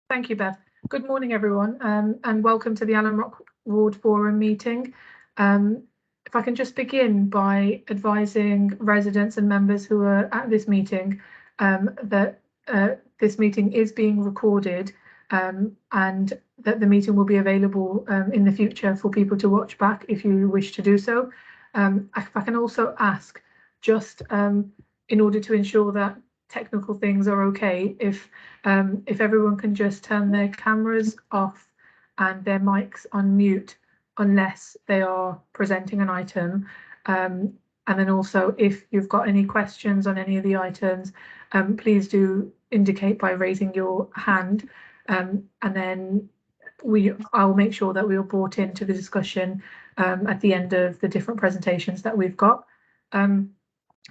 Thank you, Bev. Good morning, everyone, and welcome to the Alum Rock Ward Forum meeting. If I can just begin by advising residents and members who are at this meeting that this meeting is being recorded and that the meeting will be available in the future for people to watch back if you wish to do so. If I can also ask, just in order to ensure that technical things are okay, if everyone can just turn their cameras off and their mics on mute unless they are presenting an item. And then also, if you've got any questions on any of the items, please do indicate by raising your hand, and then I'll make sure that we are brought into the discussion at the end of the different presentations that we've got.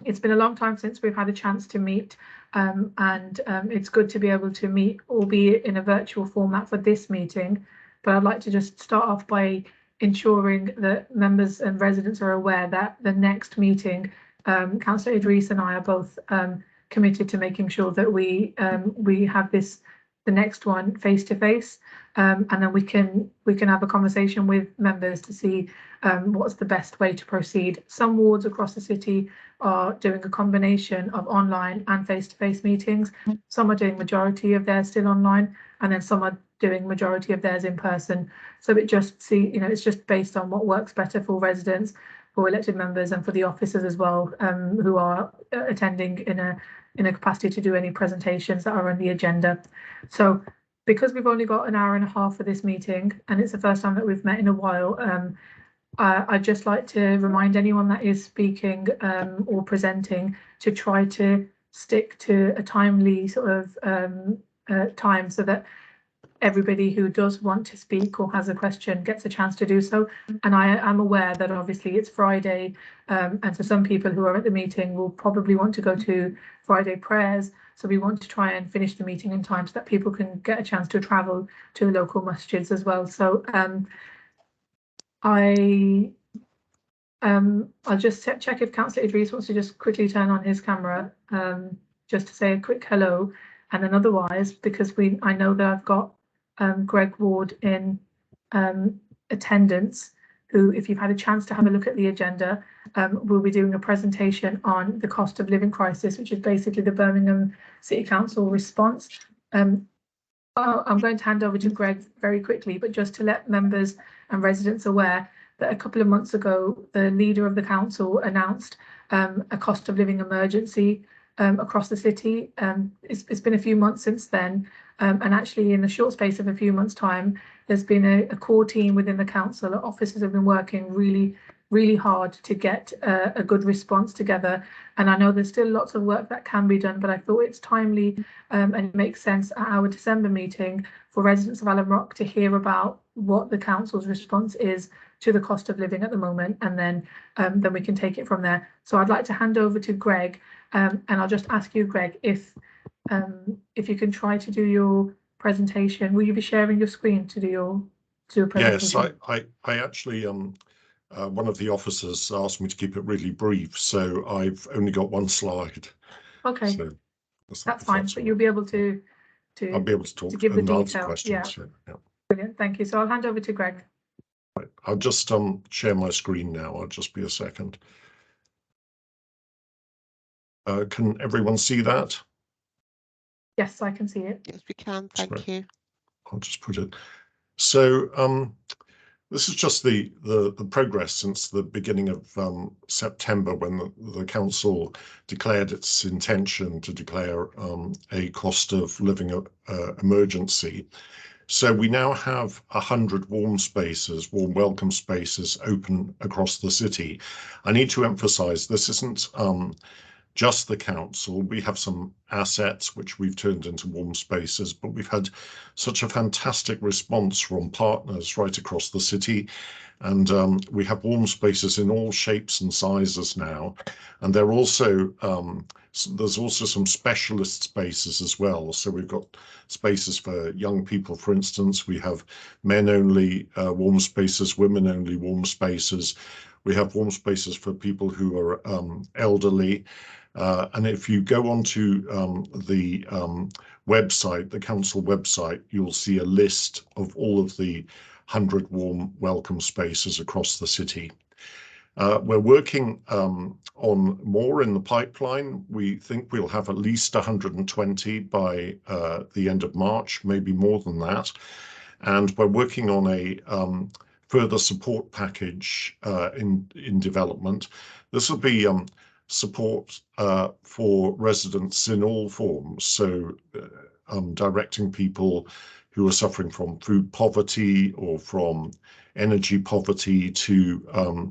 It's been a long time since we've had a chance to meet, and it's good to be able to meet, albeit in a virtual format for this meeting. But I'd like to just start off by ensuring that members and residents are aware that the next meeting, Councillor Idris and I are both committed to making sure that we have the next one face to face, and then we can have a conversation with members to see what's the best way to proceed. Some wards across the city are doing a combination of online and face-to-face meetings. Some are doing majority of theirs still online, and then some are doing majority of theirs in person. So it's just based on what works better for residents, for elected members, and for the officers as well, who are attending in a capacity to do any presentations that are on the agenda. So because we've only got an hour and a half for this meeting, and it's the first time that we've met in a while, I'd just like to remind anyone that is speaking or presenting to try to stick to a timely sort of time, so that everybody who does want to speak or has a question gets a chance to do so. And I am aware that obviously it's Friday, and so some people who are at the meeting will probably want to go to Friday prayers. So we want to try and finish the meeting in time so that people can get a chance to travel to local masjids as well. So I'll just check if Councillor Idris wants to just quickly turn on his camera, just to say a quick hello. And then otherwise, because I know that I've got Greg Ward in attendance, who, if you've had a chance to have a look at the agenda, will be doing a presentation on the cost of living crisis, which is basically the Birmingham City Council response. I'm going to hand over to Greg very quickly, but just to let members and residents aware that a couple of months ago, the leader of the council announced a cost of living emergency across the city. It's been a few months since then, and actually in a short space of a few months' time, there's been a core team within the council. Officers have been working really hard to get a good response together, and I know there's still lots of work that can be done, but I thought it's timely and it makes sense at our December meeting for residents of Alum Rock to hear about what the council's response is to the cost of living at the moment, and then we can take it from there. So I'd like to hand over to Greg, and I'll just ask you, Greg, if you can try to do your presentation. Will you be sharing your screen to do your presentation? Yes, I actually one of the officers asked me to keep it really brief, so I've only got one slide. Okay, so that's fine, but you'll be able to I'll be able to talk to give the detail. Questions. Yeah. Brilliant, thank you. So I'll hand over to Greg. Right. I'll just share my screen now. I'll just be a second. Can everyone see that? Yes, I can see it. Yes, we can. Thank you. I'll just put it. So this is just the progress since the beginning of September, when the council declared its intention to declare a cost of living emergency. So we now have 100 warm welcome spaces open across the city. I need to emphasize this isn't just the council. We have some assets which we've turned into warm spaces, but we've had such a fantastic response from partners right across the city. And we have warm spaces in all shapes and sizes now. And they're also, there's also some specialist spaces as well. So we've got spaces for young people, for instance. We have men only warm spaces, women only warm spaces. We have warm spaces for people who are elderly. And if you go onto the website, the council website, you'll see a list of all of the 100 warm welcome spaces across the city. We're working on more in the pipeline. We think we'll have at least 120 by the end of March, maybe more than that. And we're working on a further support package in development. This will be support for residents in all forms, so directing people who are suffering from food poverty or from energy poverty to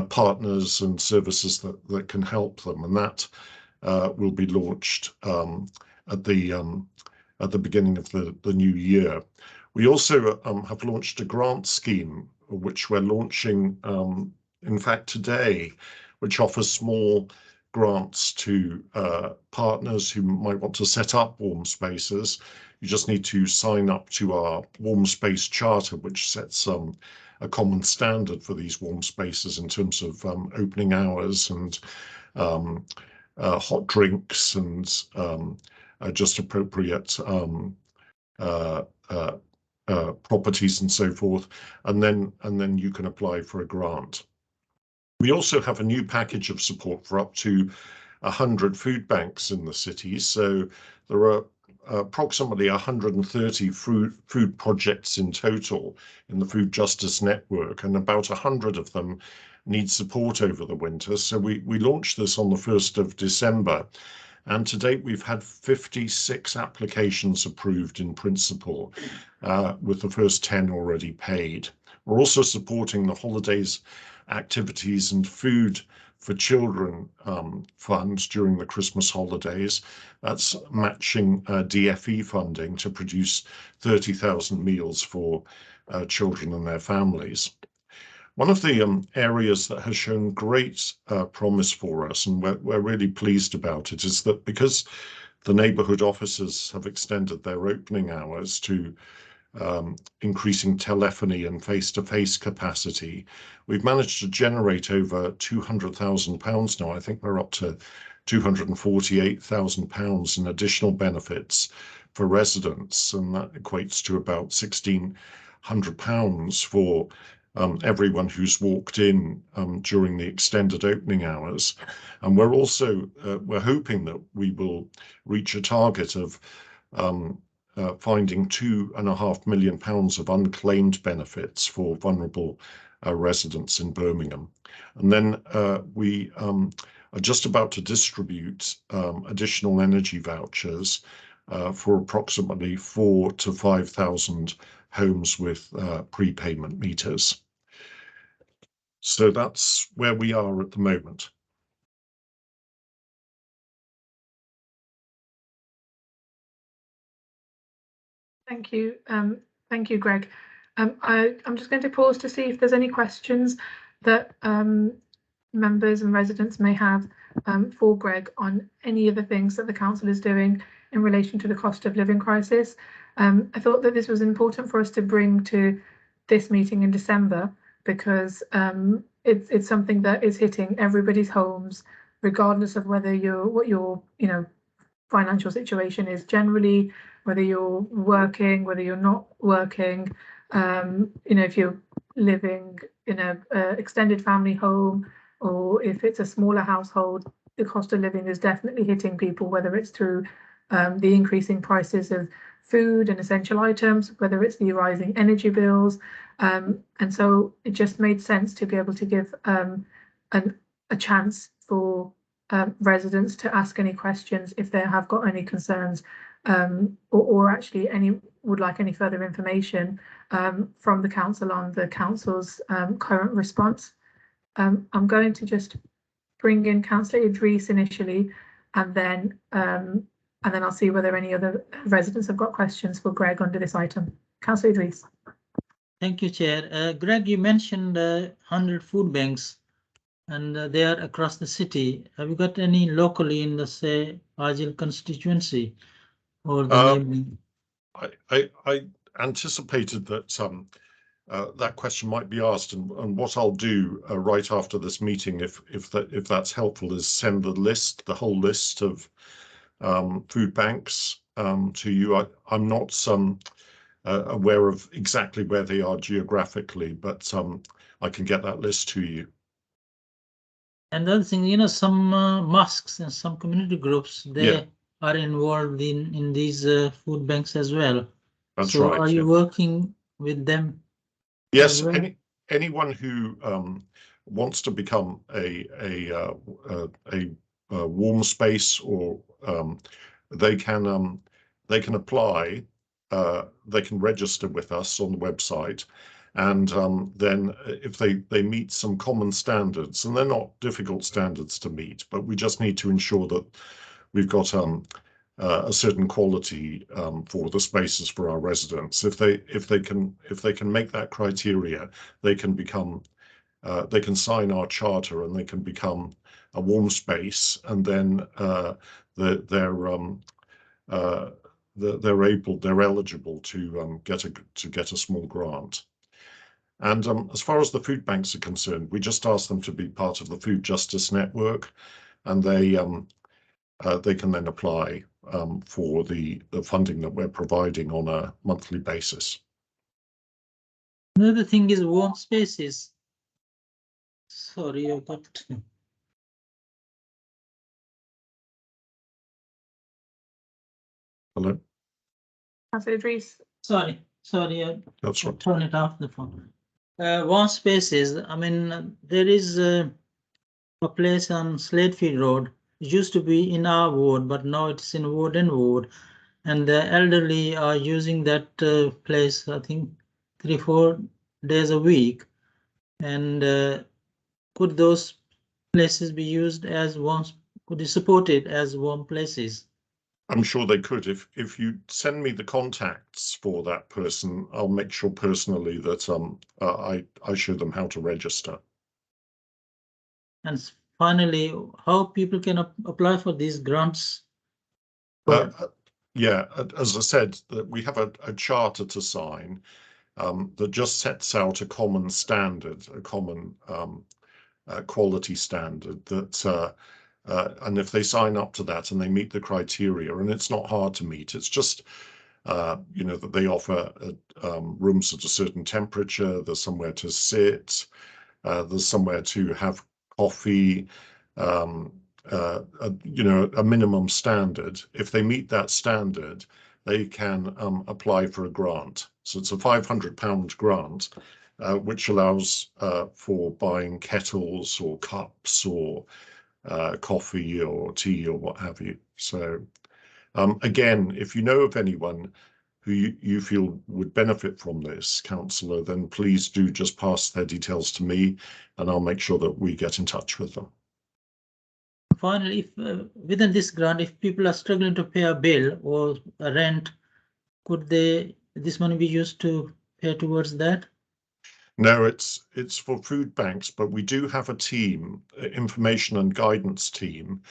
partners and services that can help them, and that will be launched at the beginning of the new year. We also have launched a grant scheme, which we're launching, in fact, today, which offers small grants to partners who might want to set up warm spaces. You just need to sign up to our warm space charter, which sets a common standard for these warm spaces in terms of opening hours and hot drinks and just appropriate properties and so forth, and then you can apply for a grant. We also have a new package of support for up to 100 food banks in the city. So there are approximately 130 food projects in total in the Food Justice Network, and about 100 of them need support over the winter. So we launched this on the 1st of December. And to date, we've had 56 applications approved in principle, with the first 10 already paid. We're also supporting the holidays, activities and food for children funds during the Christmas holidays. That's matching DFE funding to produce 30,000 meals for children and their families. One of the areas that has shown great promise for us, and we're really pleased about it, is that because the neighbourhood offices have extended their opening hours to increasing telephony and face-to-face capacity, we've managed to generate over £200,000 now. I think we're up to £248,000 in additional benefits for residents, and that equates to about £1,600 for everyone who's walked in during the extended opening hours. And we're also we're hoping that we will reach a target of finding £2.5 million of unclaimed benefits for vulnerable residents in Birmingham. And then we are just about to distribute additional energy vouchers for approximately 4,000 to 5,000 homes with prepayment meters. So that's where we are at the moment. Thank you. Thank you, Greg. I'm just going to pause to see if there's any questions that members and residents may have for Greg on any of the things that the council is doing in relation to the cost of living crisis. I thought that this was important for us to bring to this meeting in December, because it's something that is hitting everybody's homes, regardless of whether what your financial situation is generally, whether you're working, whether you're not working, if you're living in a extended family home, or if it's a smaller household, the cost of living is definitely hitting people, whether it's through the increasing prices of food and essential items, whether it's the rising energy bills. And so it just made sense to be able to give a chance for residents to ask any questions if they have got any concerns, or actually would like any further information from the council on the council's current response. I'm going to just bring in Councillor Idris initially, and then I'll see whether any other residents have got questions for Greg under this item. Councillor Idris. Thank you, Chair. Greg, you mentioned 100 food banks, and they are across the city. Have you got any locally in the, say, Argyll constituency or the neighboring? I anticipated that that question might be asked, and what I'll do right after this meeting, if that's helpful, is send the whole list of food banks to you. I'm not aware of exactly where they are geographically, but I can get that list to you. And the other thing, you know, some mosques and some community groups, they are involved in these food banks as well. That's so right. Are you working with them? Yes, well? anyone who wants to become a warm space, or they can apply. They can register with us on the website, and then if they meet some common standards, and they're not difficult standards to meet, but we just need to ensure that we've got a certain quality for the spaces for our residents. If they can make that criteria, they can become they can sign our charter, and they can become a warm space, and then they're eligible to get a small grant. And as far as the food banks are concerned, we just ask them to be part of the Food Justice Network, and they can then apply for the funding that we're providing on a monthly basis. Another thing is warm spaces. Sorry, I got. Hello? Councillor Idris. Sorry, That's right. turn it off the phone. Warm spaces, I mean, there is a place on Slatefield Road. It used to be in our ward, but now it's in Warden Ward. And the elderly are using that place, I think, 3-4 days a week. And could those places be used as warm? Could be supported as warm places? I'm sure they could. If you send me the contacts for that person, I'll make sure personally that I show them how to register. And finally, how people can apply for these grants? Yeah, as I said, we have a charter to sign that just sets out a common standard, a common quality standard that, and if they sign up to that and they meet the criteria, and it's not hard to meet, it's just, you know, that they offer rooms at a certain temperature, there's somewhere to sit, there's somewhere to have coffee, you know, a minimum standard. If they meet that standard, they can apply for a grant. So it's a £500 grant, which allows for buying kettles or cups or coffee or tea or what have you. So again, if you know of anyone who you feel would benefit from this, councillor, then please do just pass their details to me, and I'll make sure that we get in touch with them. Finally, if within this grant, if people are struggling to pay a bill or a rent, could this money be used to pay towards that? No, it's for food banks, but we do have a team, information and guidance team,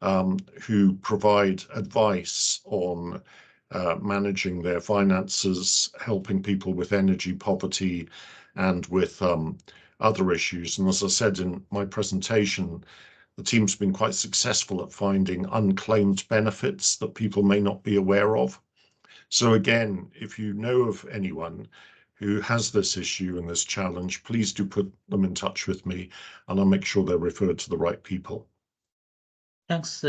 who provide advice on managing their finances, helping people with energy poverty and with other issues. And as I said in my presentation, the team's been quite successful at finding unclaimed benefits that people may not be aware of. So again, if you know of anyone who has this issue and this challenge, please do put them in touch with me, and I'll make sure they're referred to the right people. Thanks,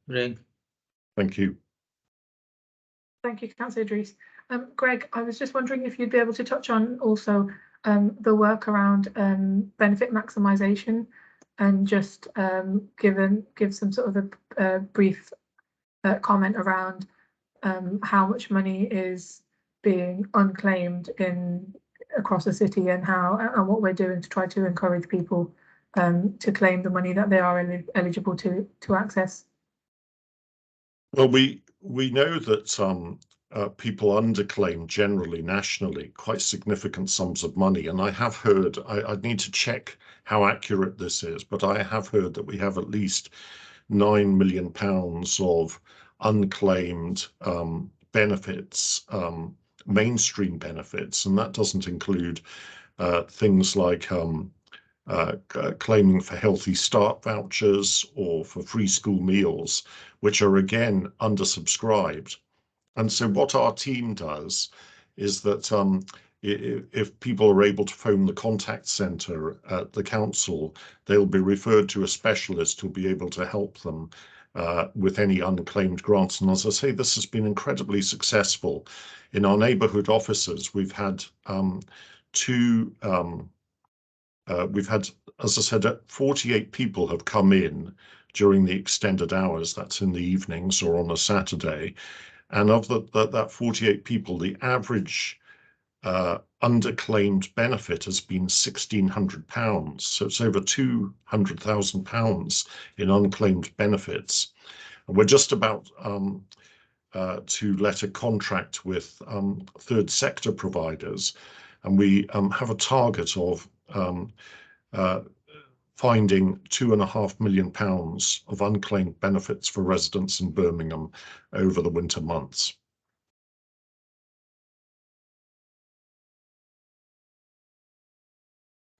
Greg. Thank you. Thank you, Councillor Idris. Greg, I was just wondering if you'd be able to touch on also the work around benefit maximisation, and just give some sort of a brief comment around how much money is being unclaimed across the city, and what we're doing to try to encourage people to claim the money that they are eligible to access. Well, we know that people underclaim generally nationally quite significant sums of money, and I have heard, I'd need to check how accurate this is, but I have heard that we have at least £9 million of unclaimed benefits mainstream benefits, and that doesn't include things like claiming for Healthy Start vouchers or for free school meals, which are again undersubscribed. And so what our team does is that if people are able to phone the contact centre at the council, they'll be referred to a specialist who'll be able to help them with any unclaimed grants. And as I say, this has been incredibly successful. In our neighbourhood offices, we've had as I said, 48 people have come in during the extended hours. That's in the evenings or on a Saturday. And of that 48 people, the average underclaimed benefit has been £1,600. So it's over £200,000 in unclaimed benefits. And we're just about to let a contract with third sector providers. And we have a target of finding £2.5 million of unclaimed benefits for residents in Birmingham over the winter months.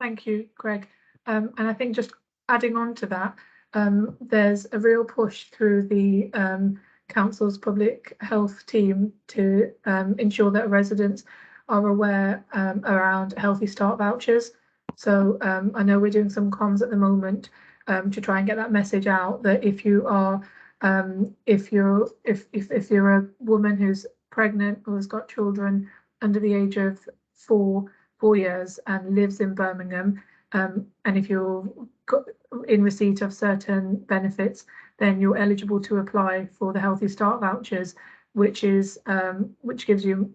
Thank you, Greg. And I think just adding on to that, there's a real push through the council's public health team to ensure that residents are aware around Healthy Start vouchers. So I know we're doing some comms at the moment to try and get that message out that if you are if you're a woman who's pregnant or has got children under the age of 4 years and lives in Birmingham, and if you're in receipt of certain benefits, then you're eligible to apply for the Healthy Start vouchers, which gives you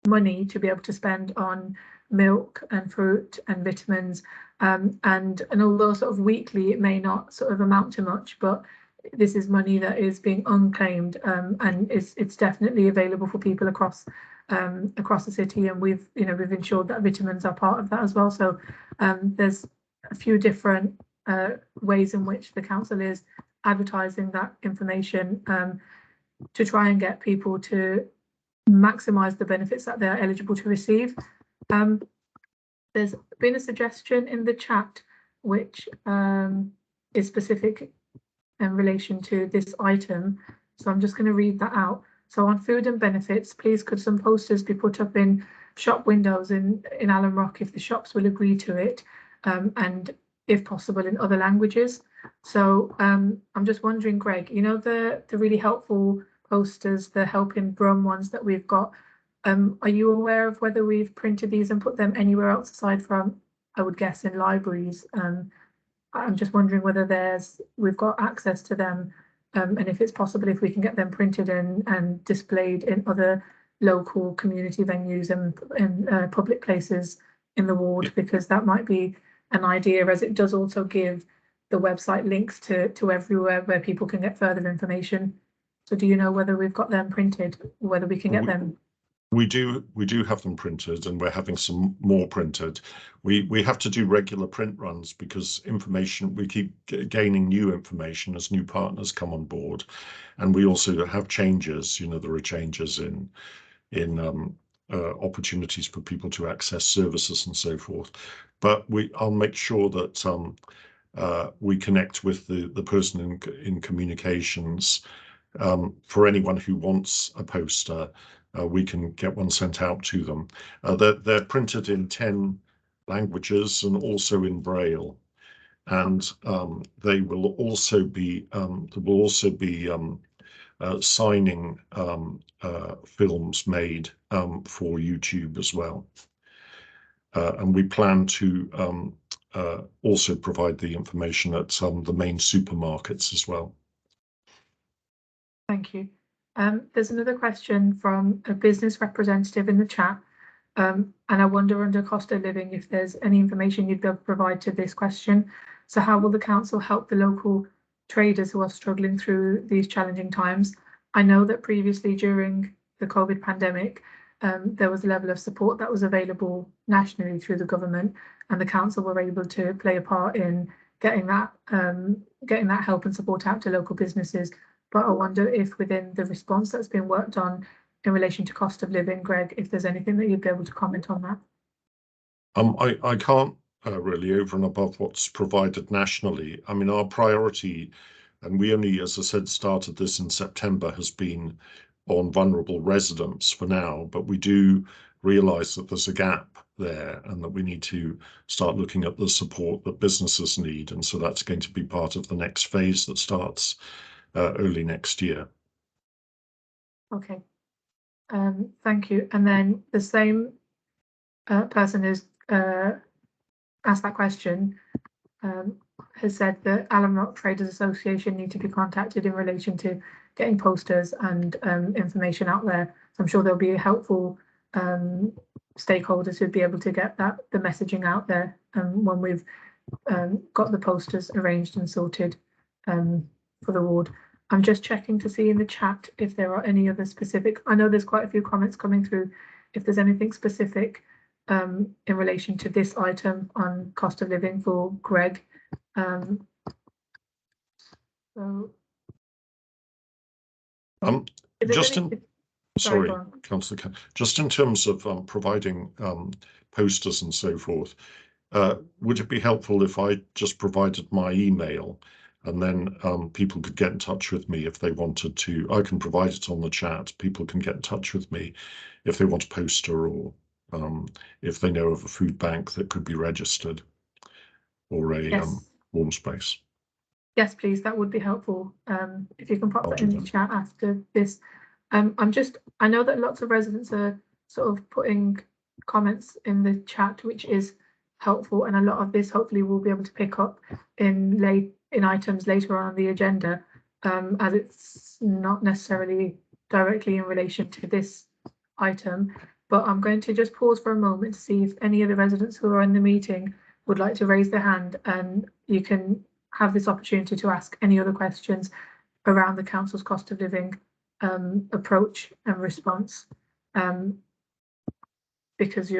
money to be able to spend on milk and fruit and vitamins, and although sort of weekly it may not sort of amount to much, but this is money that is being unclaimed, and it's definitely available for people across the city, and we've ensured that vitamins are part of that as well. So there's a few different ways in which the council is advertising that information to try and get people to maximise the benefits that they're eligible to receive. There's been a suggestion in the chat which is specific in relation to this item, so I'm just going to read that out. So on food and benefits, please could some posters be put up in shop windows in Alum Rock if the shops will agree to it, and if possible in other languages. So I'm just wondering, Greg, you know the really helpful posters, the Helping Brum ones that we've got, are you aware of whether we've printed these and put them anywhere else aside from, I would guess, in libraries? I'm just wondering whether we've got access to them, and if it's possible, if we can get them printed and displayed in other local community venues and public places in the ward, because that might be an idea, as it does also give the website links to everywhere where people can get further information. So do you know whether we've got them printed, or whether we can get them? We do have them printed, and we're having some more printed. We have to do regular print runs because we keep gaining new information as new partners come on board, and we also have changes. There are changes in opportunities for people to access services and so forth. But I'll make sure that we connect with the person in communications. For anyone who wants a poster, we can get one sent out to them. They're printed in 10 languages and also in Braille, and they will also be signing films made for YouTube as well. And we plan to also provide the information at the main supermarkets as well. Thank you. There's another question from a business representative in the chat, and I wonder under cost of living if there's any information you'd be able to provide to this question. So how will the council help the local traders who are struggling through these challenging times? I know that previously during the COVID pandemic, there was a level of support that was available nationally through the government, and the council were able to play a part in getting that help and support out to local businesses. But I wonder if within the response that's been worked on, in relation to cost of living. Greg, if there's anything that you'd be able to comment on that. I can't really, over and above what's provided nationally. I mean, our priority, and we only, as I said, started this in September, has been on vulnerable residents for now, but we do realise that there's a gap there and that we need to start looking at the support that businesses need. And so that's going to be part of the next phase that starts early next year. Okay, thank you. And then the same person who's asked that question has said that Alum Rock Traders Association need to be contacted in relation to getting posters and information out there. So I'm sure there'll be helpful stakeholders who'd be able to get the messaging out there when we've got the posters arranged and sorted for the ward. I'm just checking to see in the chat if there are any other specific. I know there's quite a few comments coming through. If there's anything specific in relation to this item on cost of living for Greg. So sorry, Councillor, just in terms of providing posters and so forth, would it be helpful if I just provided my email and then people could get in touch with me if they wanted to? I can provide it on the chat. People can get in touch with me if they want a poster or if they know of a food bank that could be registered or a warm space. Yes, please, that would be helpful. If you can pop that in the chat after this. I know that lots of residents are sort of putting comments in the chat, which is helpful, and a lot of this hopefully we'll be able to pick up in items later on the agenda, as it's not necessarily directly in relation to this item. But I'm going to just pause for a moment to see if any of the residents who are in the meeting would like to raise their hand, and you can have this opportunity to ask any other questions around the council's cost of living approach and response, because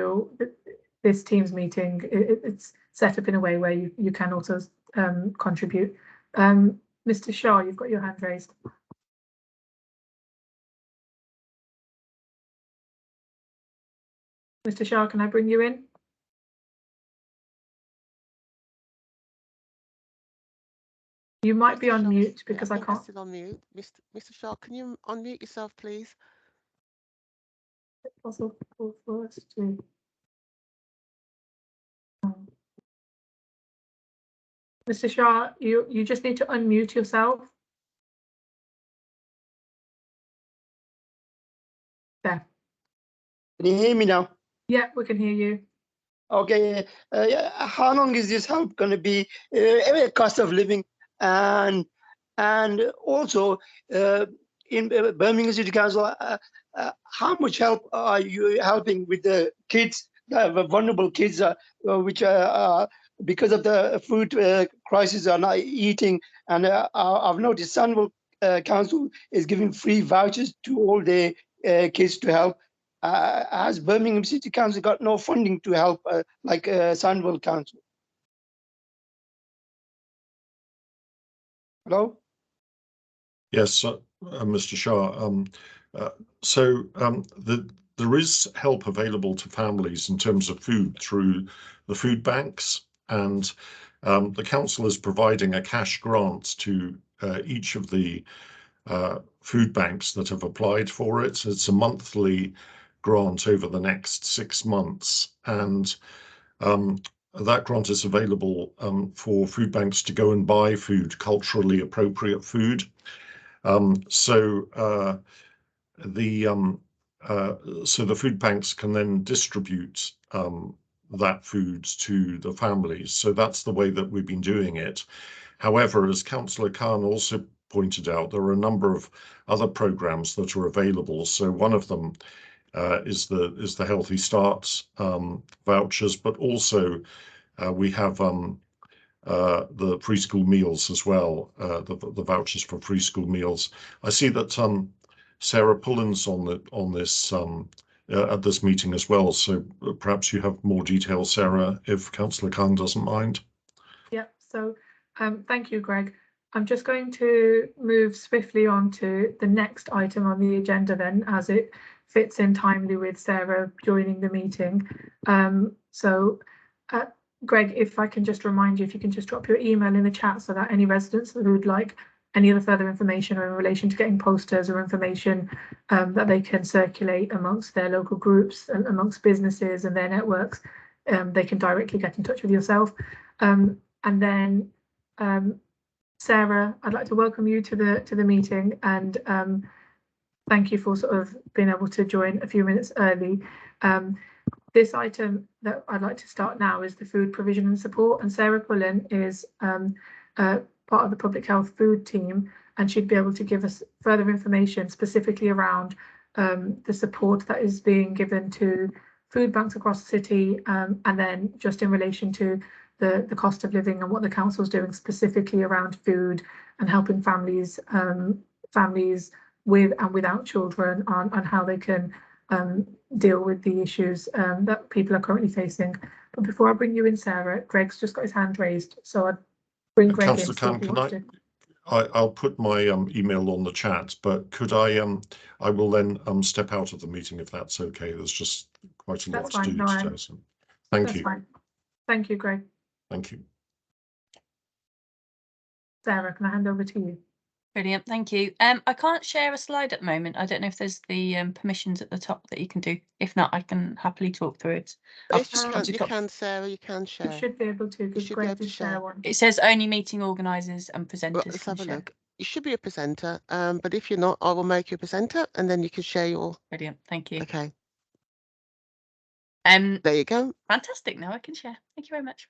this Teams meeting, it's set up in a way where you can also contribute. Mr. Shah, you've got your hand raised. Mr. Shah, can I bring you in? You might be on mute because I can't. Still on mute. Mr. Shah, can you unmute yourself, please? Is it possible for us to? Mr. Shah, you just need to unmute yourself. There. Can you hear me now? Yeah, we can hear you. Okay. How long is this help going to be? Cost of living, and also in Birmingham City Council, how much help are you helping with the kids, the vulnerable kids, which because of the food crisis are not eating? And I've noticed Sunwell Council is giving free vouchers to all their kids to help. Has Birmingham City Council got no funding to help like Sunwell Council? Hello? Yes, Mr. Shah. There is help available to families in terms of food through the food banks, and the council is providing a cash grant to each of the food banks that have applied for it. It's a monthly grant over the next 6 months, and that grant is available for food banks to go and buy food, culturally appropriate food. So the food banks can then distribute that food to the families. So that's the way that we've been doing it. However, as Councillor Khan also pointed out, there are a number of other programs that are available. So one of them is the Healthy Start vouchers, but also we have the preschool meals as well, the vouchers for preschool meals. I see that Sarah Pullen's on this at this meeting as well, so perhaps you have more details, Sarah, if Councillor Khan doesn't mind. Yeah, so thank you, Greg. I'm just going to move swiftly on to the next item on the agenda then, as it fits in timely with Sarah joining the meeting. Greg, if I can just remind you, if you can just drop your email in the chat so that any residents who would like any other further information or in relation to getting posters or information that they can circulate amongst their local groups and amongst businesses and their networks, they can directly get in touch with yourself. And then Sarah, I'd like to welcome you to the meeting, and thank you for sort of being able to join a few minutes early. This item that I'd like to start now is the food provision and support, and Sarah Pullen is part of the public health food team, and she'd be able to give us further information specifically around the support that is being given to food banks across the city, and then just in relation to the cost of living and what the council's doing specifically around food and helping families with and without children on how they can deal with the issues that people are currently facing. But before I bring you in, Sarah, Greg's just got his hand raised, so I'd bring Greg in. Councillor, I'll put my email on the chat, but could I will then step out of the meeting if that's okay. There's just quite a lot to do today. So thank you. Fine. Thank you, Greg. Thank you. Sarah, can I hand over to you? Brilliant, thank you. I can't share a slide at the moment. I don't know if there's the permissions at the top that you can do. If not, I can happily talk through it. Yes, you can, Sarah, you can share. You should be able to, because Greg did share one. It says only meeting organisers and presenters. Well, let's have a look. You should be a presenter, but if you're not, I will make you a presenter and then you can share your... Brilliant, thank you. Okay. There you go. Fantastic, now I can share. Thank you very much.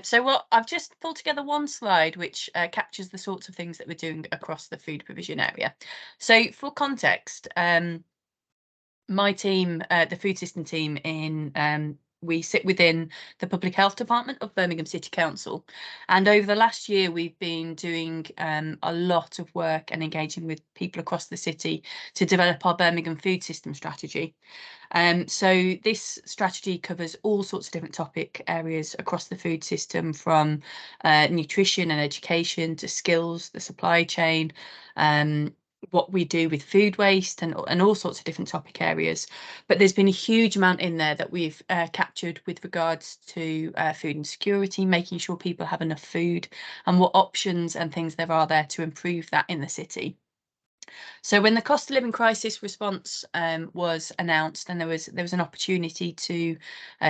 So what I've just pulled together one slide which captures the sorts of things that we're doing across the food provision area. So for context, my team, the food system team we sit within the Public Health Department of Birmingham City Council, and over the last year we've been doing a lot of work and engaging with people across the city to develop our Birmingham food system strategy. So this strategy covers all sorts of different topic areas across the food system, from nutrition and education to skills, the supply chain, what we do with food waste, and all sorts of different topic areas. But there's been a huge amount in there that we've captured with regards to food insecurity, making sure people have enough food, and what options and things there are there to improve that in the city. So when the cost of living crisis response was announced, and there was an opportunity to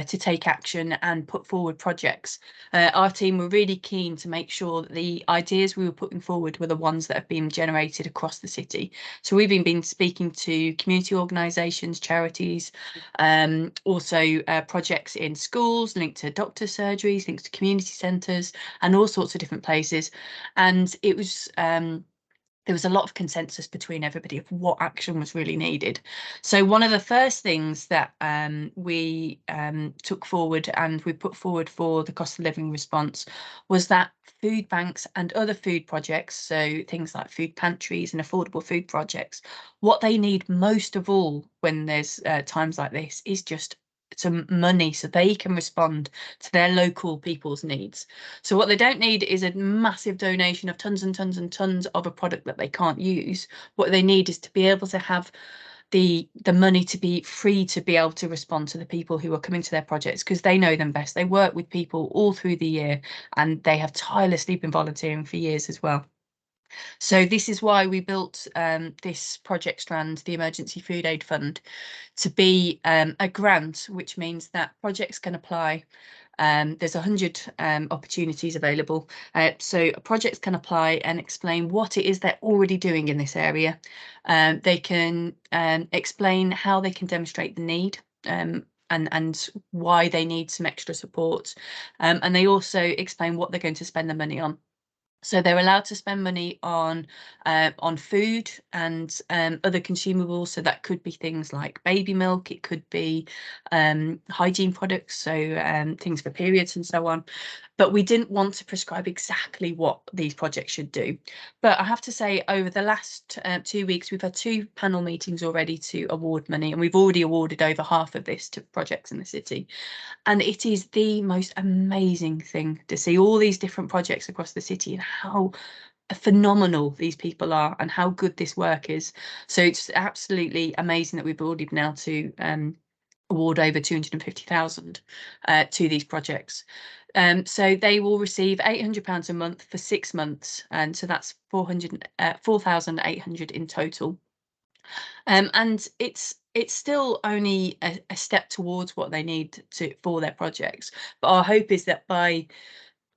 take action and put forward projects, our team were really keen to make sure that the ideas we were putting forward were the ones that have been generated across the city. So we've been speaking to community organisations, charities, also projects in schools linked to doctor surgeries, linked to community centres, and all sorts of different places. And it was there was a lot of consensus between everybody of what action was really needed. So one of the first things that we took forward and we put forward for the cost of living response was that food banks and other food projects, so things like food pantries and affordable food projects, what they need most of all when there's times like this is just some money so they can respond to their local people's needs. So what they don't need is a massive donation of tons and tons and tons of a product that they can't use. What they need is to be able to have the money to be free to be able to respond to the people who are coming to their projects, because they know them best. They work with people all through the year and they have tirelessly been volunteering for years as well. So this is why we built this project strand, the Emergency Food Aid Fund, to be a grant, which means that projects can apply. There's 100 opportunities available. So projects can apply and explain what it is they're already doing in this area. They can explain how they can demonstrate the need and why they need some extra support. And they also explain what they're going to spend the money on. So they're allowed to spend money on food and other consumables. So that could be things like baby milk. It could be hygiene products, so things for periods and so on. But we didn't want to prescribe exactly what these projects should do. But I have to say, over the last 2 weeks, we've had 2 panel meetings already to award money, and we've already awarded over half of this to projects in the city. And it is the most amazing thing to see all these different projects across the city and how phenomenal these people are and how good this work is. So it's absolutely amazing that we've already been able to award over 250,000 to these projects. So they will receive £800 a month for 6 months, and so that's 4,800 in total. And it's still only a step towards what they need for their projects. But our hope is that by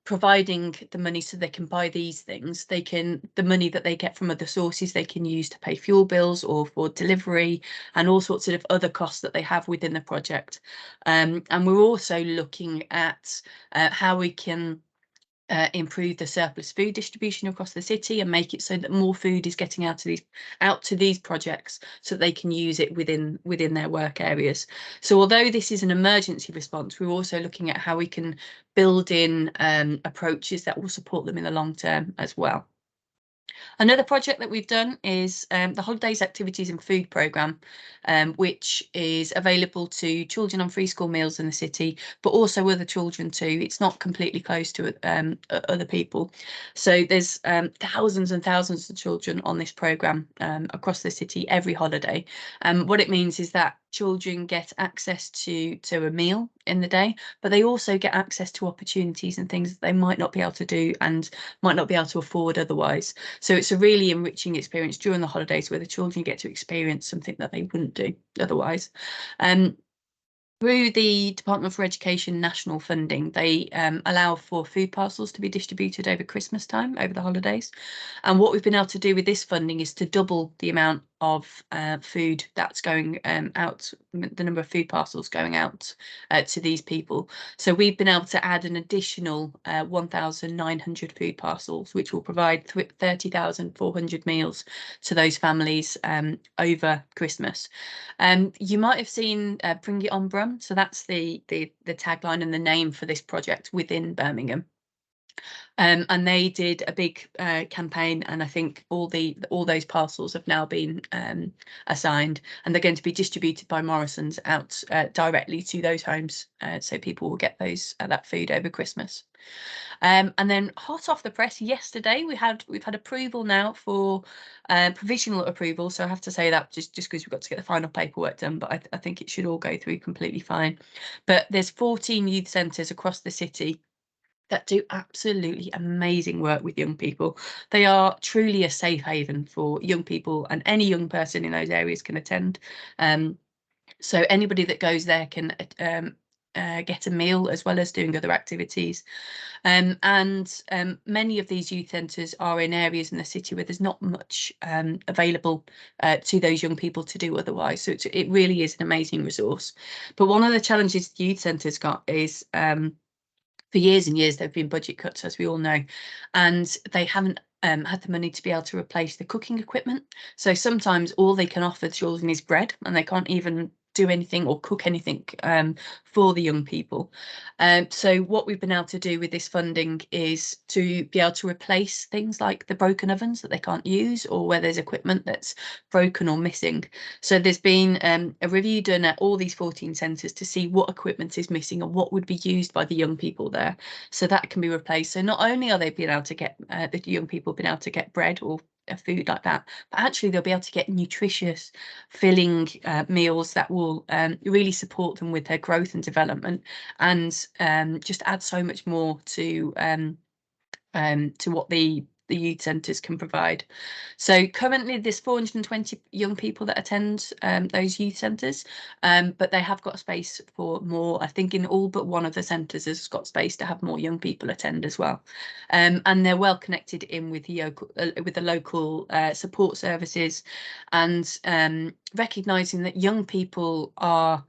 providing the money so they can buy these things, the money that they get from other sources they can use to pay fuel bills or for delivery and all sorts of other costs that they have within the project. And we're also looking at how we can improve the surplus food distribution across the city and make it so that more food is getting out to these projects so that they can use it within their work areas. So although this is an emergency response, we're also looking at how we can build in approaches that will support them in the long term as well. Another project that we've done is the Holidays, Activities and Food programme, which is available to children on free school meals in the city, but also other children too. It's not completely closed to other people. So there's thousands and thousands of children on this programme across the city every holiday. What it means is that children get access to a meal in the day, but they also get access to opportunities and things that they might not be able to do and might not be able to afford otherwise. So it's a really enriching experience during the holidays where the children get to experience something that they wouldn't do otherwise. Through the Department for Education national funding, they allow for food parcels to be distributed over Christmas time, over the holidays. And what we've been able to do with this funding is to double the amount of food that's going out, the number of food parcels going out to these people. So we've been able to add an additional 1,900 food parcels, which will provide 30,400 meals to those families over Christmas. You might have seen Bring It On Brum. So that's the tagline and the name for this project within Birmingham. And they did a big campaign, and I think all those parcels have now been assigned, and they're going to be distributed by Morrison's out directly to those homes, so people will get that food over Christmas. And then hot off the press yesterday, we've had approval now for provisional approval. So I have to say that just because we've got to get the final paperwork done, but I think it should all go through completely fine. But there's 14 youth centres across the city that do absolutely amazing work with young people. They are truly a safe haven for young people, and any young person in those areas can attend. So anybody that goes there can get a meal as well as doing other activities. And many of these youth centres are in areas in the city where there's not much available to those young people to do otherwise. So it really is an amazing resource. But one of the challenges the youth centres got is for years and years, there have been budget cuts, as we all know, and they haven't had the money to be able to replace the cooking equipment. So sometimes all they can offer children is bread, and they can't even do anything or cook anything for the young people. So what we've been able to do with this funding is to be able to replace things like the broken ovens that they can't use, or where there's equipment that's broken or missing. So there's been a review done at all these 14 centres to see what equipment is missing and what would be used by the young people there, so that can be replaced. So not only are they being able to get the young people being able to get bread or food like that, but actually they'll be able to get nutritious, filling meals that will really support them with their growth and development, and just add so much more to what the youth centres can provide. So currently there's 420 young people that attend those youth centres, but they have got space for more. I think in all but one of the centres has got space to have more young people attend as well. And they're well connected in with the local support services, and recognising that young people are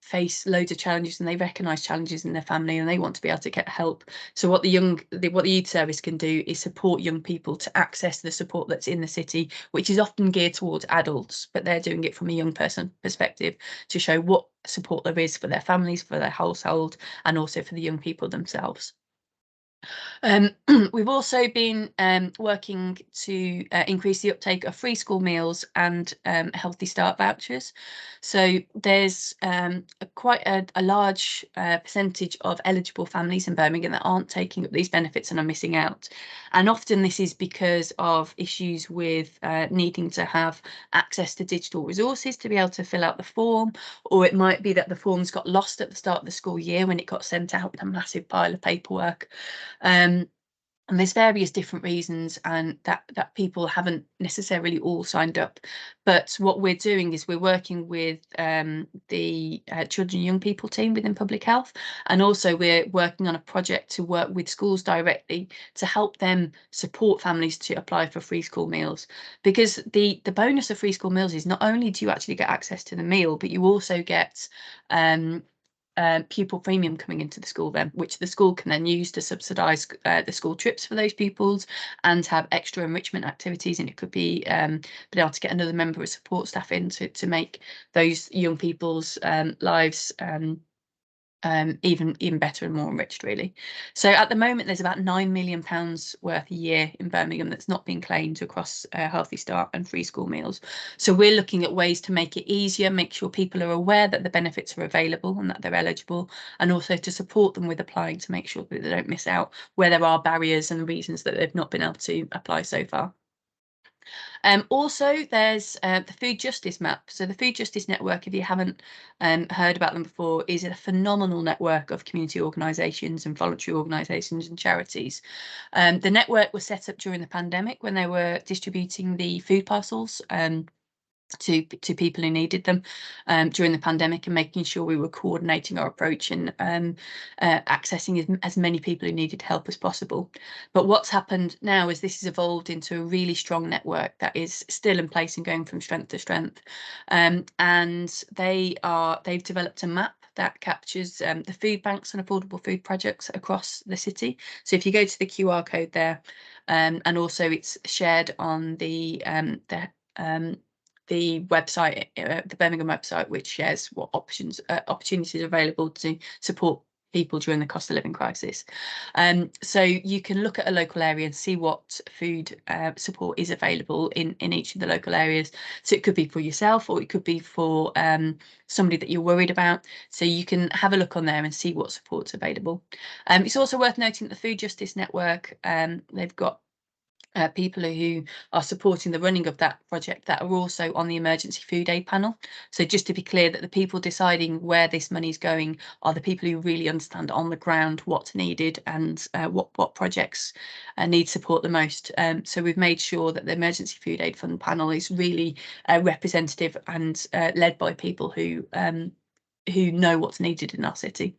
face loads of challenges, and they recognise challenges in their family, and they want to be able to get help. So what the youth service can do is support young people to access the support that's in the city, which is often geared towards adults, but they're doing it from a young person perspective to show what support there is for their families, for their household, and also for the young people themselves. We've also been working to increase the uptake of free school meals and Healthy Start vouchers. So there's quite a large percentage of eligible families in Birmingham that aren't taking up these benefits and are missing out. And often this is because of issues with needing to have access to digital resources to be able to fill out the form, or it might be that the forms got lost at the start of the school year when it got sent out with a massive pile of paperwork. And there's various different reasons, and that people haven't necessarily all signed up. But what we're doing is we're working with the children and young people team within public health, and also we're working on a project to work with schools directly to help them support families to apply for free school meals. Because the bonus of free school meals is not only do you actually get access to the meal, but you also get pupil premium coming into the school then, which the school can then use to subsidise the school trips for those pupils and have extra enrichment activities. And it could be being able to get another member of support staff in to make those young people's lives even better and more enriched, really. So at the moment there's about £9 million worth a year in Birmingham that's not being claimed across Healthy Start and free school meals. So we're looking at ways to make it easier, make sure people are aware that the benefits are available and that they're eligible, and also to support them with applying to make sure that they don't miss out where there are barriers and reasons that they've not been able to apply so far. Also, there's the Food Justice Map. So the Food Justice Network, if you haven't heard about them before, is a phenomenal network of community organisations and voluntary organisations and charities. The network was set up during the pandemic when they were distributing the food parcels to people who needed them during the pandemic, and making sure we were coordinating our approach and accessing as many people who needed help as possible. But what's happened now is this has evolved into a really strong network that is still in place and going from strength to strength. And they've developed a map that captures the food banks and affordable food projects across the city. So if you go to the QR code there, and also it's shared on the website, the Birmingham website, which shares what opportunities are available to support people during the cost of living crisis. So you can look at a local area and see what food support is available in each of the local areas. So it could be for yourself, or it could be for somebody that you're worried about. So you can have a look on there and see what support's available. It's also worth noting that the Food Justice Network, they've got people who are supporting the running of that project that are also on the emergency food aid panel. So just to be clear, that the people deciding where this money is going are the people who really understand on the ground what's needed and what projects need support the most. So we've made sure that the emergency food aid fund panel is really representative and led by people who know what's needed in our city.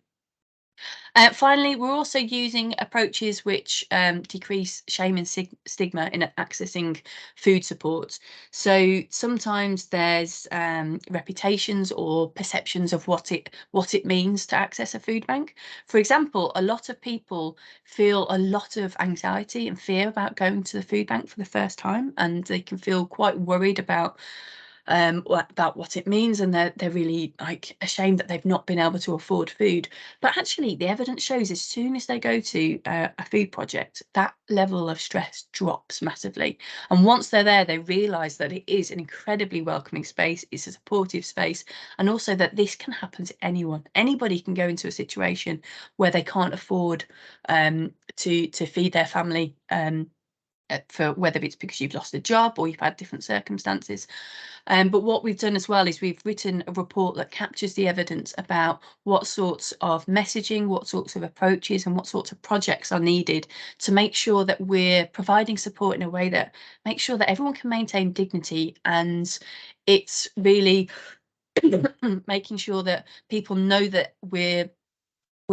Finally, we're also using approaches which decrease shame and stigma in accessing food support. So sometimes there's reputations or perceptions of what it means to access a food bank. For example, a lot of people feel a lot of anxiety and fear about going to the food bank for the first time, and they can feel quite worried about what it means, and they're really like ashamed that they've not been able to afford food. But actually the evidence shows as soon as they go to a food project, that level of stress drops massively, and once they're there they realise that it is an incredibly welcoming space, it's a supportive space, and also that this can happen to anyone. Anybody can go into a situation where they can't afford to feed their family, for whether it's because you've lost a job or you've had different circumstances. But what we've done as well is we've written a report that captures the evidence about what sorts of messaging, what sorts of approaches and what sorts of projects are needed to make sure that we're providing support in a way that makes sure that everyone can maintain dignity, and it's really making sure that people know that we're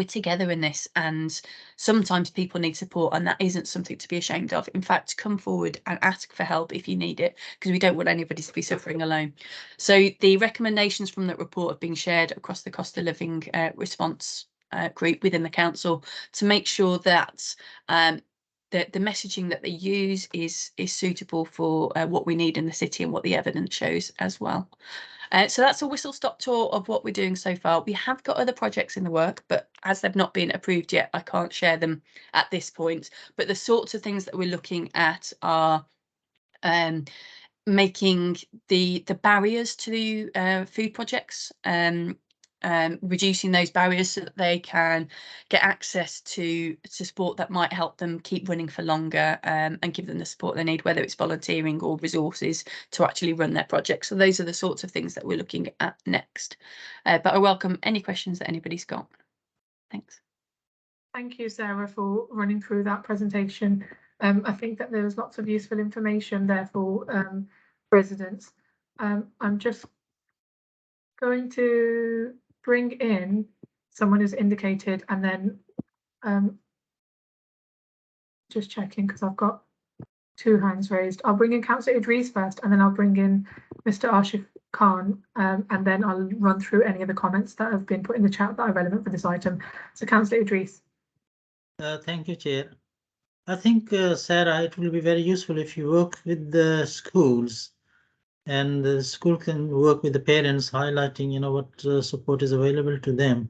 together in this, and sometimes people need support, and that isn't something to be ashamed of. In fact, come forward and ask for help if you need it, because we don't want anybody to be suffering alone. So the recommendations from that report have been shared across the cost of living response group within the council to make sure that the messaging that they use is suitable for what we need in the city and what the evidence shows as well. So that's a whistle-stop tour of what we're doing so far. We have got other projects in the work, but as they've not been approved yet, I can't share them at this point. But the sorts of things that we're looking at are making the barriers to food projects, reducing those barriers so that they can get access to support that might help them keep running for longer, and give them the support they need, whether it's volunteering or resources to actually run their projects. So those are the sorts of things that we're looking at next. But I welcome any questions that anybody's got. Thanks. Thank you, Sarah, for running through that presentation. I think that there was lots of useful information there for residents. I'm just going to bring in someone who's indicated, and then just checking because I've got 2 hands raised. I'll bring in Councillor Idris first, and then I'll bring in Mr. Ashif Khan, and then I'll run through any of the comments that have been put in the chat that are relevant for this item. So Councillor Idris. Thank you, Chair. I think, Sarah, it will be very useful if you work with the schools, and the school can work with the parents, highlighting, what support is available to them.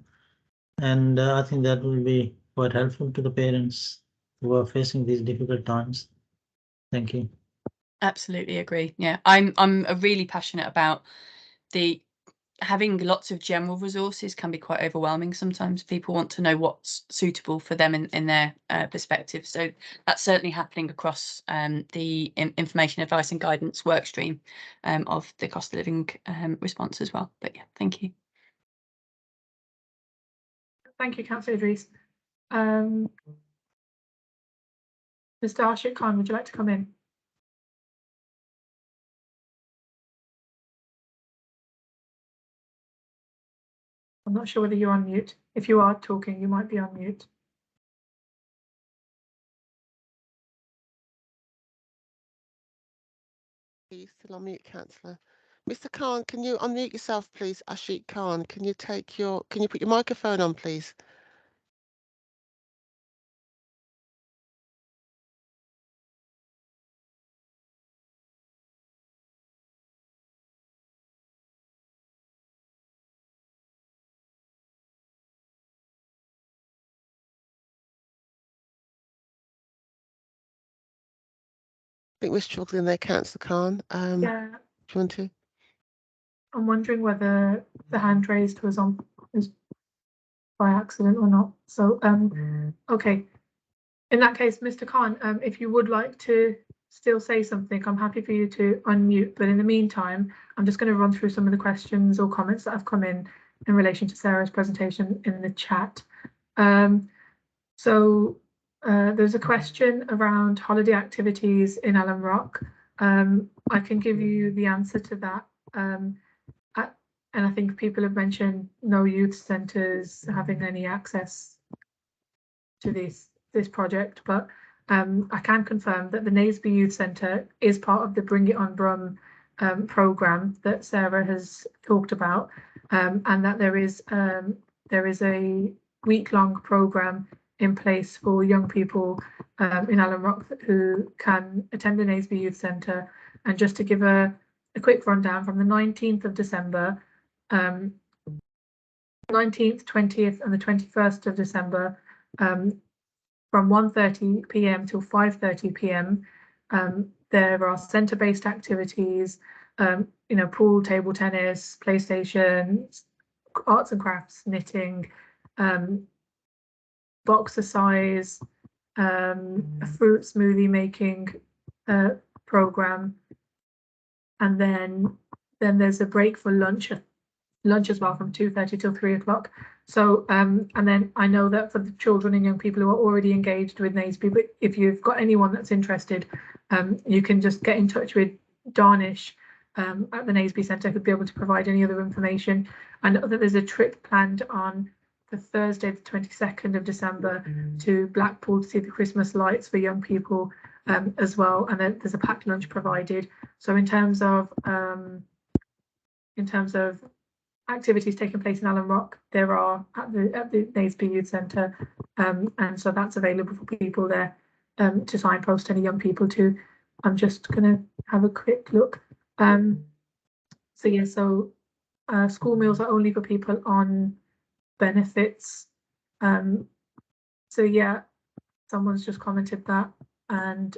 And I think that will be quite helpful to the parents who are facing these difficult times. Thank you. Absolutely agree. Yeah, I'm really passionate about having lots of general resources can be quite overwhelming sometimes. People want to know what's suitable for them in their perspective. So that's certainly happening across the information, advice and guidance work stream of the cost of living response as well. But yeah, thank you. Thank you, Councillor Idris. Mr. Ashik Khan, would you like to come in? I'm not sure whether you're on mute. If you are talking, you might be on mute. He's still on mute, Councillor. Mr. Khan, can you unmute yourself, please? Ashik Khan, can you put your microphone on, please? I think we're struggling there, Councillor Khan. Yeah, Do you want to? I'm wondering whether the hand raised was by accident or not. So, okay. In that case, Mr. Khan, if you would like to still say something, I'm happy for you to unmute. But in the meantime, I'm just going to run through some of the questions or comments that have come in relation to Sarah's presentation in the chat. There's a question around holiday activities in Alum Rock. I can give you the answer to that. And I think people have mentioned no youth centres having any access to this project, but I can confirm that the Naseby Youth Centre is part of the Bring It On Brum programme that Sarah has talked about, and that there is a week-long programme in place for young people in Alum Rock who can attend the Naseby Youth Centre. And just to give a quick rundown, from the 19th of December, 19th, 20th and the 21st of December, from 1:30 p.m. till 5:30 p.m. There are centre-based activities, pool, table tennis, PlayStation, arts and crafts, knitting, boxercise, a fruit smoothie making program, and then there's a break for lunch as well from 2:30 till 3 o'clock. So and then I know that for the children and young people who are already engaged with Naseby, but if you've got anyone that's interested, you can just get in touch with Darnish at the Naseby Centre, who'd be able to provide any other information. I know that there's a trip planned on the Thursday, the 22nd of December, to Blackpool to see the Christmas lights for young people as well, and then there's a packed lunch provided. So in terms of activities taking place in Alum Rock, there are at the Naseby Youth Centre, and so that's available for people there to signpost any young people to. I'm just going to have a quick look. So school meals are only for people on benefits. So yeah, someone's just commented that, and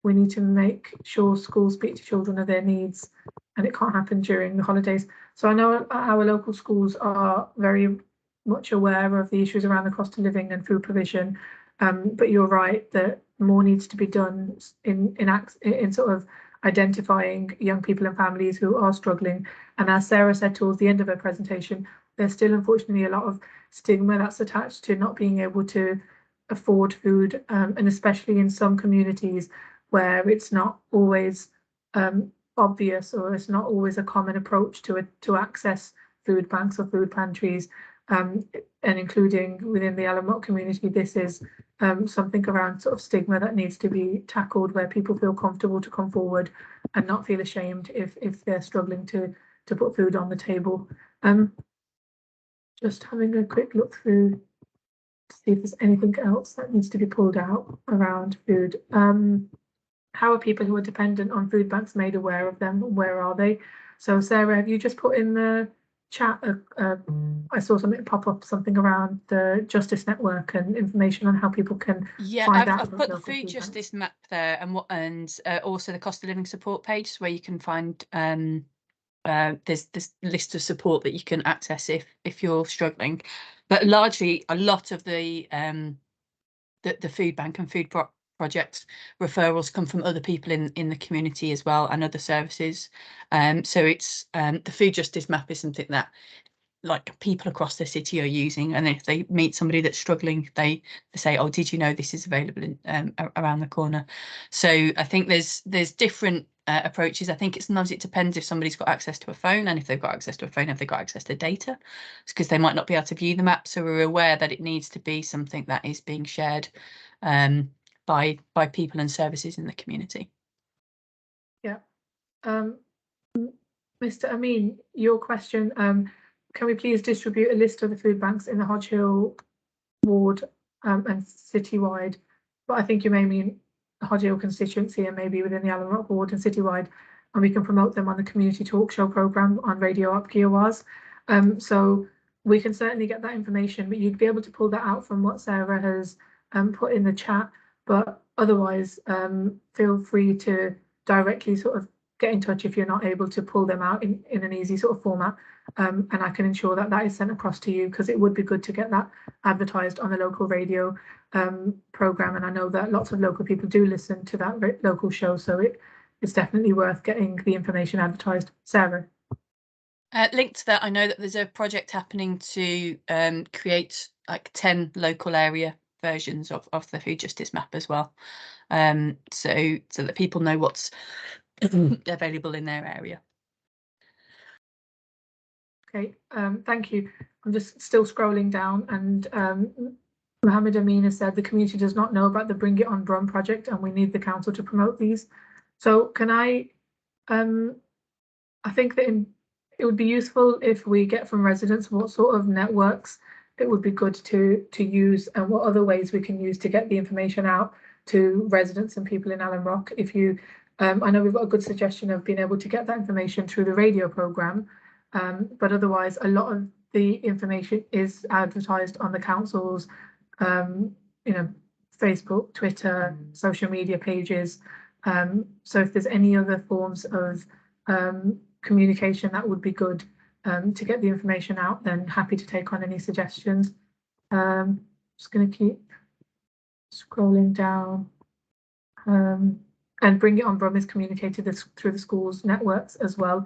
we need to make sure schools speak to children of their needs, and it can't happen during the holidays. So I know our local schools are very much aware of the issues around the cost of living and food provision, but you're right that more needs to be done in sort of identifying young people and families who are struggling. And as Sarah said towards the end of her presentation, there's still unfortunately a lot of stigma that's attached to not being able to afford food, and especially in some communities where it's not always obvious, or it's not always a common approach to access food banks or food pantries, and including within the Alum community, this is something around sort of stigma that needs to be tackled, where people feel comfortable to come forward and not feel ashamed if they're struggling to put food on the table. Just having a quick look through to see if there's anything else that needs to be pulled out around food. How are people who are dependent on food banks made aware of them? Where are they? So Sarah, have you just put in the chat, I saw something pop up, something around the Justice Network and information on how people can find out. I've put the food justice map there, and also the cost of living support page, where you can find there's this list of support that you can access if you're struggling. But largely, a lot of the food bank and food project referrals come from other people in the community as well, and other services. So it's the food justice map is something that like people across the city are using, and if they meet somebody that's struggling, they say, oh, did you know this is available in, around the corner? So I think there's different approaches. I think sometimes it depends if somebody's got access to a phone, and if they've got access to a phone, have they got access to data? It's because they might not be able to view the map. So we're aware that it needs to be something that is being shared by people and services in the community. Yeah. Mr. Amin, your question, can we please distribute a list of the food banks in the Hodge Hill ward and citywide? But I think you may mean the Hodge Hill constituency and maybe within the Alum Rock ward and citywide, and we can promote them on the community talk show programme on Radio Up Giawaz. So we can certainly get that information, but you'd be able to pull that out from what Sarah has put in the chat. But otherwise, feel free to directly sort of get in touch if you're not able to pull them out in an easy sort of format, and I can ensure that that is sent across to you, because it would be good to get that advertised on the local radio programme, and I know that lots of local people do listen to that local show, so it's definitely worth getting the information advertised. Sarah? Linked to that, I know that there's a project happening to create like 10 local area versions of the food justice map as well, so that people know what's available in their area. Okay, thank you. I'm just still scrolling down, and Mohammed Amin has said the community does not know about the Bring It On Brum project, and we need the council to promote these. So can I think that it would be useful if we get from residents what sort of networks it would be good to use, and what other ways we can use to get the information out to residents and people in Alum Rock. If you, I know we've got a good suggestion of being able to get that information through the radio programme, but otherwise a lot of the information is advertised on the council's, Facebook, Twitter, social media pages. So if there's any other forms of communication that would be good to get the information out, then happy to take on any suggestions. Just going to keep scrolling down. And Bring It On Brum is communicated through the schools networks as well.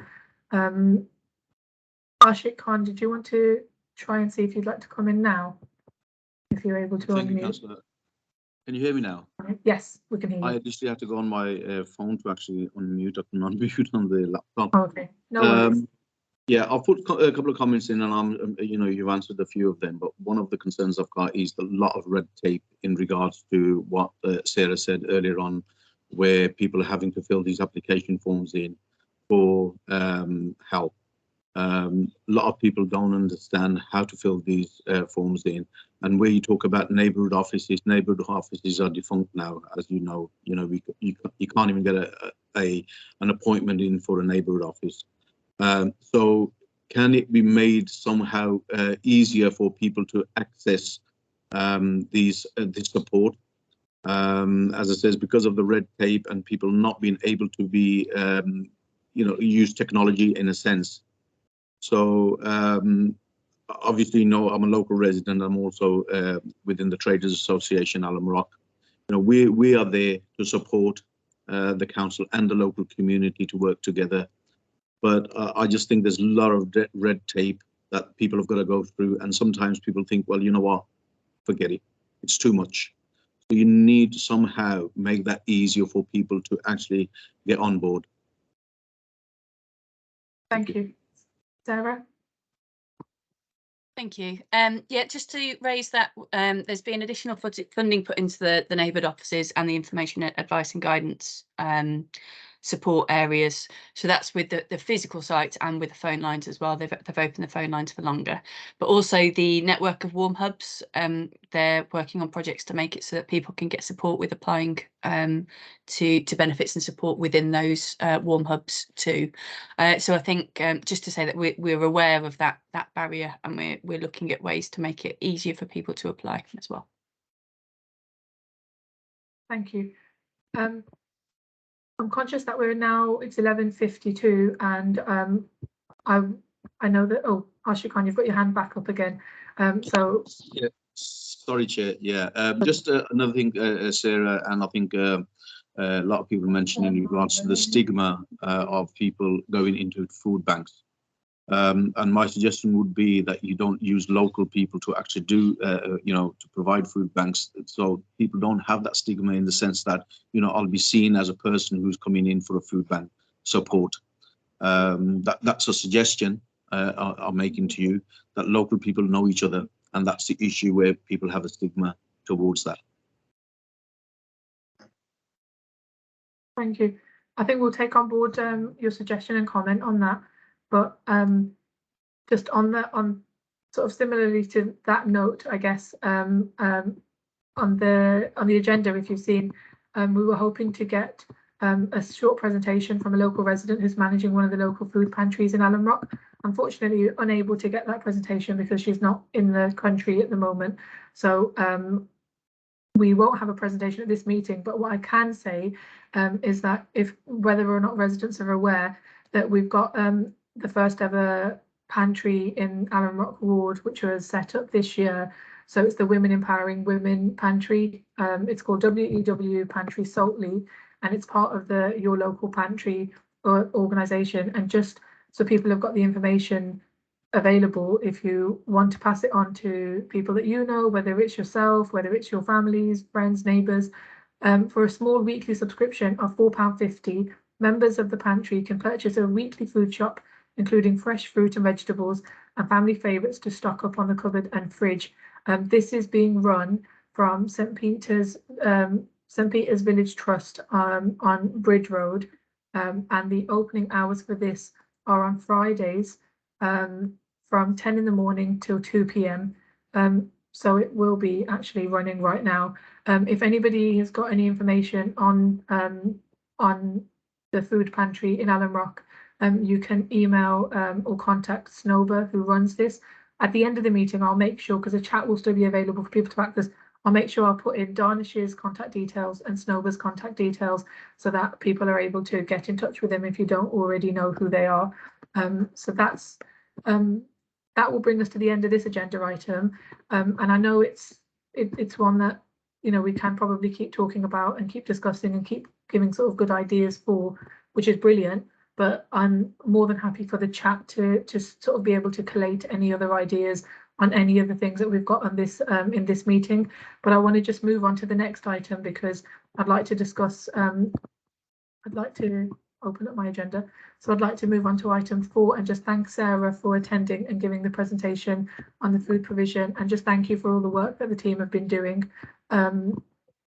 Ashik Khan, did you want to try and see if you'd like to come in now? If you're able to Thank you, unmute. Councillor. Can you hear me now? Yes, we can hear you. I literally have to go on my phone to actually unmute. I can unmute on the laptop. Okay, no worries. Yeah, I'll put a couple of comments in, and you've answered a few of them. But one of the concerns I've got is the lot of red tape in regards to what Sarah said earlier on, where people are having to fill these application forms in for help. A lot of people don't understand how to fill these forms in, and where you talk about neighbourhood offices are defunct now, as you know. You can't even get an appointment in for a neighbourhood office. So can it be made somehow easier for people to access this support? As I says, because of the red tape and people not being able to be, use technology in a sense. So obviously, I'm a local resident. I'm also within the Traders Association, Alum Rock. We are there to support the council and the local community to work together. But I just think there's a lot of red tape that people have got to go through. And sometimes people think, well, you know what, forget it. It's too much. So you need to somehow make that easier for people to actually get on board. Thank you. Sarah? Thank you. Yeah, just to raise that, there's been additional funding put into the neighbourhood offices and the information, advice and guidance support areas. So that's with the physical sites and with the phone lines as well. They've opened the phone lines for longer, but also the network of warm hubs. They're working on projects to make it so that people can get support with applying to benefits and support within those warm hubs too. So I think just to say that we're aware of that barrier, and we're looking at ways to make it easier for people to apply as well. Thank you. I'm conscious that it's 11:52, and I know that, Ashik Khan, you've got your hand back up again. So yeah, sorry, Chair. Yeah, just another thing, Sarah, and I think a lot of people mentioned in regards to the stigma of people going into food banks. And my suggestion would be that you don't use local people to actually do, to provide food banks. So people don't have that stigma in the sense that, I'll be seen as a person who's coming in for a food bank support. That's a suggestion I'm making to you, that local people know each other. And that's the issue where people have a stigma towards that. thank you. I think we'll take on board your suggestion and comment on that. But just on sort of similarly to that note, I guess, on the agenda, if you've seen, we were hoping to get a short presentation from a local resident who's managing one of the local food pantries in Alum Rock. Unfortunately, unable to get that presentation because she's not in the country at the moment. So we won't have a presentation at this meeting, but what I can say is that whether or not residents are aware that we've got the first ever pantry in Alum Rock Ward, which was set up this year. So it's the Women Empowering Women Pantry. It's called WEW Pantry Saltley, and it's part of the Your Local Pantry organisation. And just so people have got the information available, if you want to pass it on to people that you know, whether it's yourself, whether it's your families, friends, neighbours, for a small weekly subscription of £4.50, members of the pantry can purchase a weekly food shop, including fresh fruit and vegetables and family favourites to stock up on the cupboard and fridge. This is being run from St. Peter's Village Trust on Bridge Road, and the opening hours for this are on Fridays from 10 in the morning till 2 p.m. So it will be actually running right now. If anybody has got any information on the food pantry in Alum Rock, you can email or contact Snowber, who runs this. At the end of the meeting, I'll make sure, because the chat will still be available for people to access, I'll make sure I'll put in Darnish's contact details and Snowber's contact details so that people are able to get in touch with them if you don't already know who they are. So that's that will bring us to the end of this agenda item. And I know it's one that, we can probably keep talking about and keep discussing and keep giving sort of good ideas for, which is brilliant. But I'm more than happy for the chat to sort of be able to collate any other ideas on any of the things that we've got on this in this meeting. But I want to just move on to the next item because I'd like to discuss, I'd like to open up my agenda. So I'd like to move on to item 4 and just thank Sarah for attending and giving the presentation on the food provision, and just thank you for all the work that the team have been doing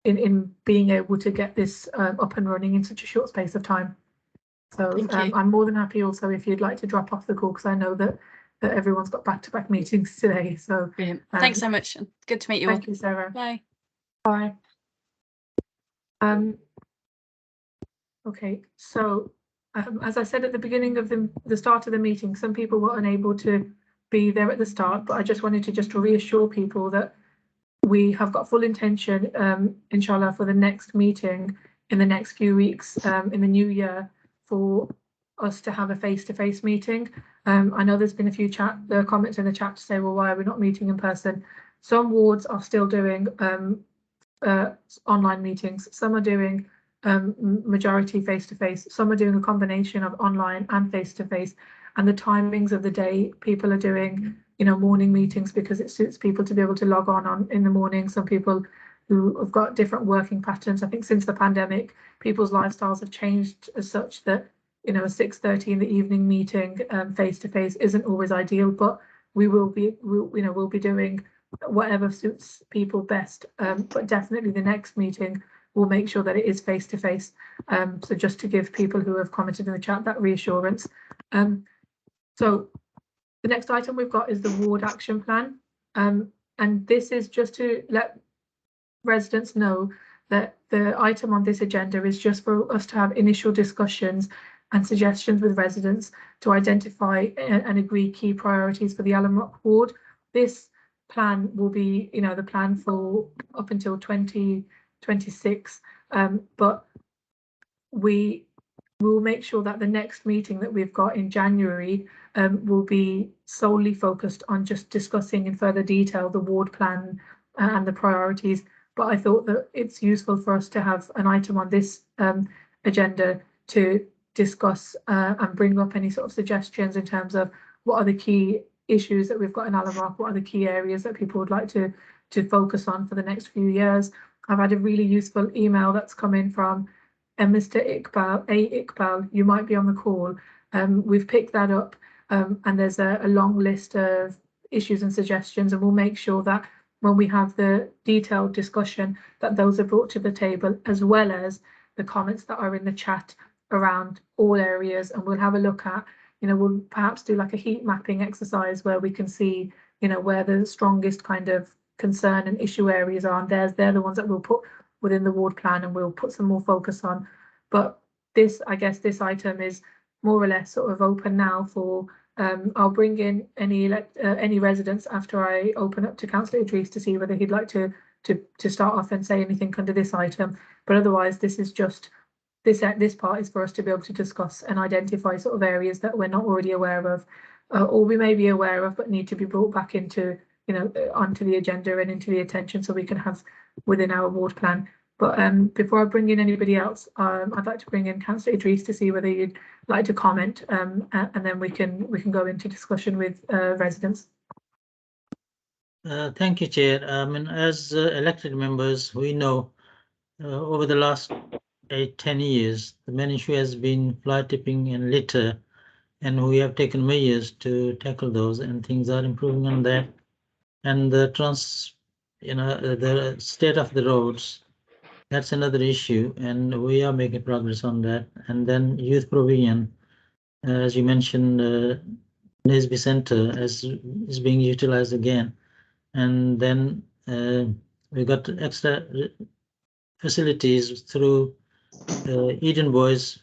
in being able to get this up and running in such a short space of time. So I'm more than happy also if you'd like to drop off the call, because I know that everyone's got back-to-back meetings today. So brilliant. Thanks so much. Good to meet you all. Thank you, Sarah. Bye. Bye. Okay, so As I said at the beginning of the start of the meeting, some people were unable to be there at the start, but I just wanted to reassure people that we have got full intention, inshallah, for the next meeting in the next few weeks, in the new year, for us to have a face-to-face meeting. I know there's been a few comments in the chat to say, well, why are we not meeting in person? Some wards are still doing online meetings. Some are doing majority face-to-face. Some are doing a combination of online and face-to-face. And the timings of the day, people are doing, morning meetings because it suits people to be able to log on in the morning. Some people who have got different working patterns. I think since the pandemic, people's lifestyles have changed as such that, a 6:30 in the evening meeting face-to-face isn't always ideal, but we'll be doing whatever suits people best. But definitely the next meeting, we'll make sure that it is face-to-face. So just to give people who have commented in the chat that reassurance. So the next item we've got is the ward action plan. And this is just to let residents know that the item on this agenda is just for us to have initial discussions and suggestions with residents to identify and agree key priorities for the Alum Rock ward. This plan will be, the plan for up until 2026, but we will make sure that the next meeting that we've got in January will be solely focused on just discussing in further detail the ward plan and the priorities. But I thought that it's useful for us to have an item on this agenda to discuss and bring up any sort of suggestions in terms of what are the key issues that we've got in Alum Rock, what are the key areas that people would like to focus on for the next few years. I've had a really useful email that's come in from Mr. Iqbal, you might be on the call. We've picked that up and there's a long list of issues and suggestions, and we'll make sure that when we have the detailed discussion that those are brought to the table, as well as the comments that are in the chat around all areas. And we'll have a look at, we'll perhaps do like a heat mapping exercise where we can see, where the strongest kind of concern and issue areas are, and they're the ones that we'll put within the ward plan and we'll put some more focus on. But I guess this item is more or less sort of open now for, I'll bring in any residents after I open up to Councillor Idris to see whether he'd like to start off and say anything under this item. But otherwise, this is just, this part is for us to be able to discuss and identify sort of areas that we're not already aware of, or we may be aware of but need to be brought back into, onto the agenda and into the attention so we can have within our ward plan. But before I bring in anybody else, I'd like to bring in Councillor Idris to see whether you'd like to comment, and then we can go into discussion with residents. Thank you, Chair. As elected members, we know over the last 8-10 years, the main issue has been fly tipping and litter, and we have taken measures to tackle those, and things are improving on that. And the the state of the roads, that's another issue, and we are making progress on that. And then youth provision, as you mentioned, Nisby Center is being utilized again. And then we got extra facilities through Eden Boys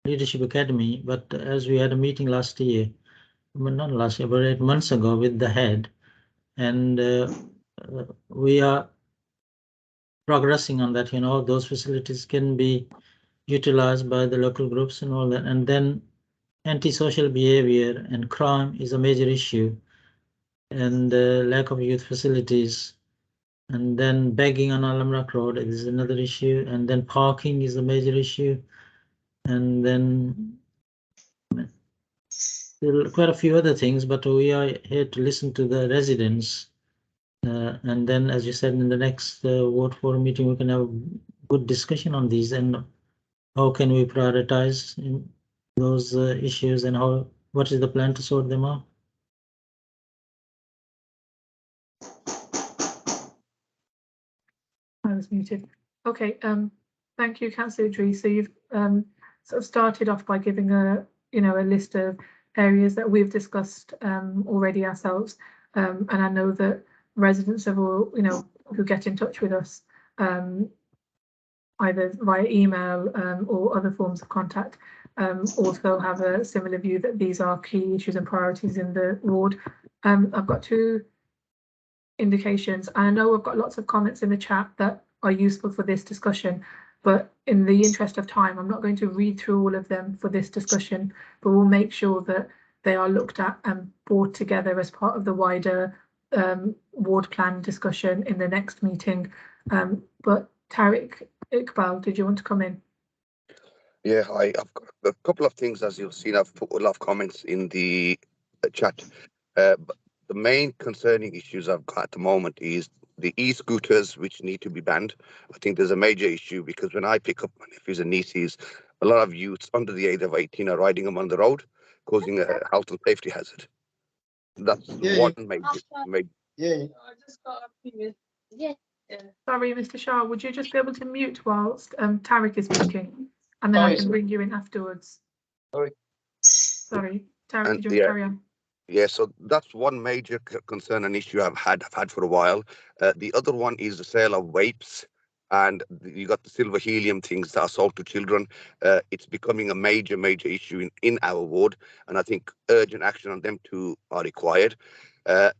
Leadership Academy. But as we had a meeting last year, well, not last year, but 8 months ago with the head, and we are progressing on that. Those facilities can be utilized by the local groups and all that. And then antisocial behavior and crime is a major issue, and lack of youth facilities. And then begging on Alum Rock Road is another issue, and then parking is a major issue. And then there are quite a few other things, but we are here to listen to the residents. And then, as you said, in the next ward forum meeting, we can have a good discussion on these and how can we prioritize in those issues, and what is the plan to sort them out. I was muted. Okay, thank you, Councillor Idris. So you've sort of started off by giving a list of areas that we've discussed already ourselves, and I know that residents have all who get in touch with us either via email or other forms of contact also have a similar view that these are key issues and priorities in the ward. I've got 2 indications, and I know I've got lots of comments in the chat that are useful for this discussion, but in the interest of time, I'm not going to read through all of them for this discussion, but we'll make sure that they are looked at and brought together as part of the wider ward plan discussion in the next meeting. But Tariq Iqbal, did you want to come in? Yeah, I've got a couple of things. As you've seen, I've put a lot of comments in the chat. But the main concerning issues I've got at the moment is the e-scooters, which need to be banned. I think there's a major issue because when I pick up my nephews and nieces, a lot of youths under the age of 18 are riding them on the road, causing a health and safety hazard. That's one major. Yeah. Sorry, Mr. Shah, would you just be able to mute whilst Tariq is speaking, and then I can bring you in afterwards? Sorry, Tariq, did you want to carry on? Yeah, so that's one major concern and issue I've had for a while. The other one is the sale of vapes, and you got the silver helium things that are sold to children. It's becoming a major issue in our ward, and I think urgent action on them too are required. The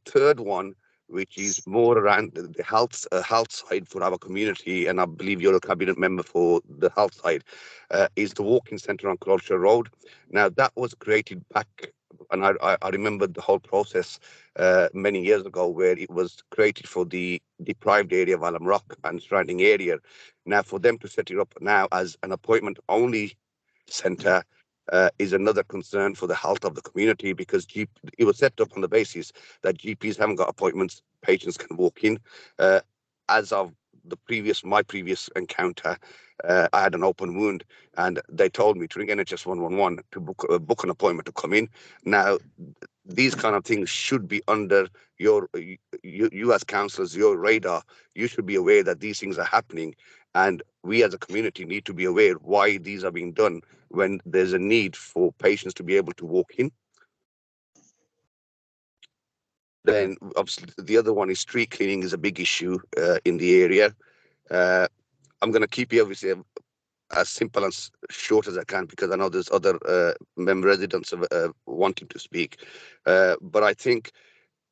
third one, which is more around the health side for our community, and I believe you're a cabinet member for the health side, is the walking centre on Cllr Road. Now that was created back, and I remember the whole process many years ago, where it was created for the deprived area of Alum and surrounding area. Now for them to set it up now as an appointment only centre is another concern for the health of the community, because it was set up on the basis that GPs haven't got appointments, patients can walk in. As of my previous encounter, I had an open wound, and they told me to ring NHS 111 to book an appointment to come in. Now, these kind of things should be under you as councillors, your radar. You should be aware that these things are happening, and we as a community need to be aware why these are being done when there's a need for patients to be able to walk in. Then obviously the other one is street cleaning is a big issue in the area. I'm going to keep it obviously as simple and short as I can, because I know there's other member residents wanting to speak. But I think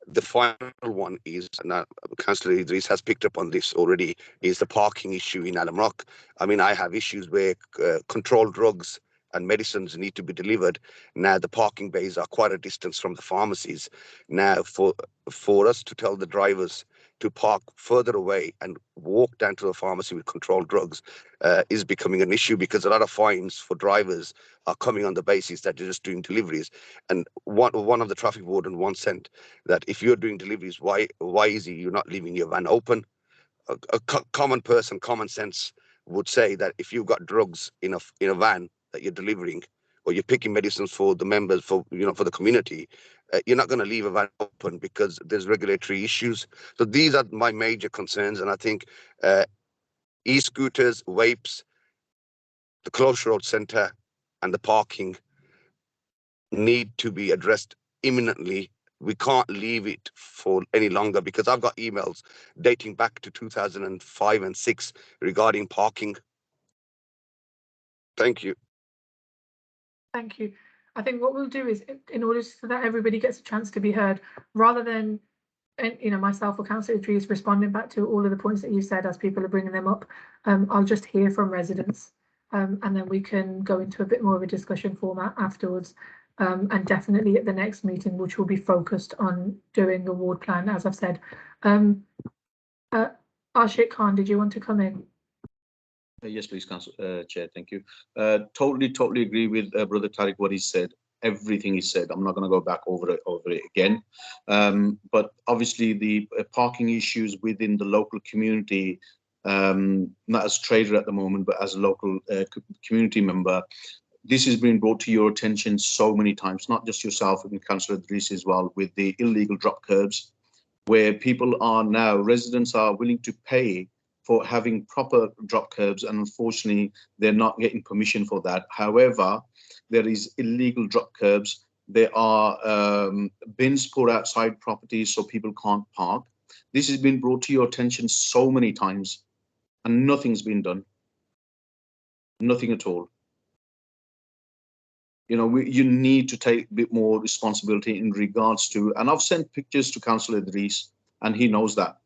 the final one is, and Councillor Idris has picked up on this already, is the parking issue in Alum. I mean, I have issues where controlled drugs and medicines need to be delivered. Now the parking bays are quite a distance from the pharmacies. Now for us to tell the drivers to park further away and walk down to the pharmacy with controlled drugs is becoming an issue, because a lot of fines for drivers are coming on the basis that you're just doing deliveries. And one of the traffic warden once said that if you're doing deliveries, why is it you're not leaving your van open? A common person, common sense would say that if you've got drugs in a van that you're delivering, or you're picking medicines for the members, for the community, you're not going to leave a van open because there's regulatory issues. So these are my major concerns, and I think e-scooters, vapes, the Cllr Road Centre, and the parking need to be addressed imminently. We can't leave it for any longer, because I've got emails dating back to 2005 and 6 regarding parking. Thank you. Thank you. I think what we'll do is, in order so that everybody gets a chance to be heard, rather than myself or Councillor Idris responding back to all of the points that you said as people are bringing them up, I'll just hear from residents, and then we can go into a bit more of a discussion format afterwards. And definitely at the next meeting, which will be focused on doing a ward plan, as I've said. Ashik Khan, did you want to come in? Yes, please, Chair. Thank you. Totally agree with Brother Tariq what he said. Everything he said. I'm not going to go back over it again. But obviously the parking issues within the local community, not as trader at the moment, but as a local community member, this has been brought to your attention so many times, not just yourself and Councillor Idris as well, with the illegal drop curbs, where people are now, residents are willing to pay for having proper drop curbs, and unfortunately they're not getting permission for that. However, there is illegal drop curbs. There are bins put outside properties so people can't park. This has been brought to your attention so many times, and nothing's been done. Nothing at all. You know, you need to take a bit more responsibility in regards to, and I've sent pictures to Councillor Idris, and he knows that,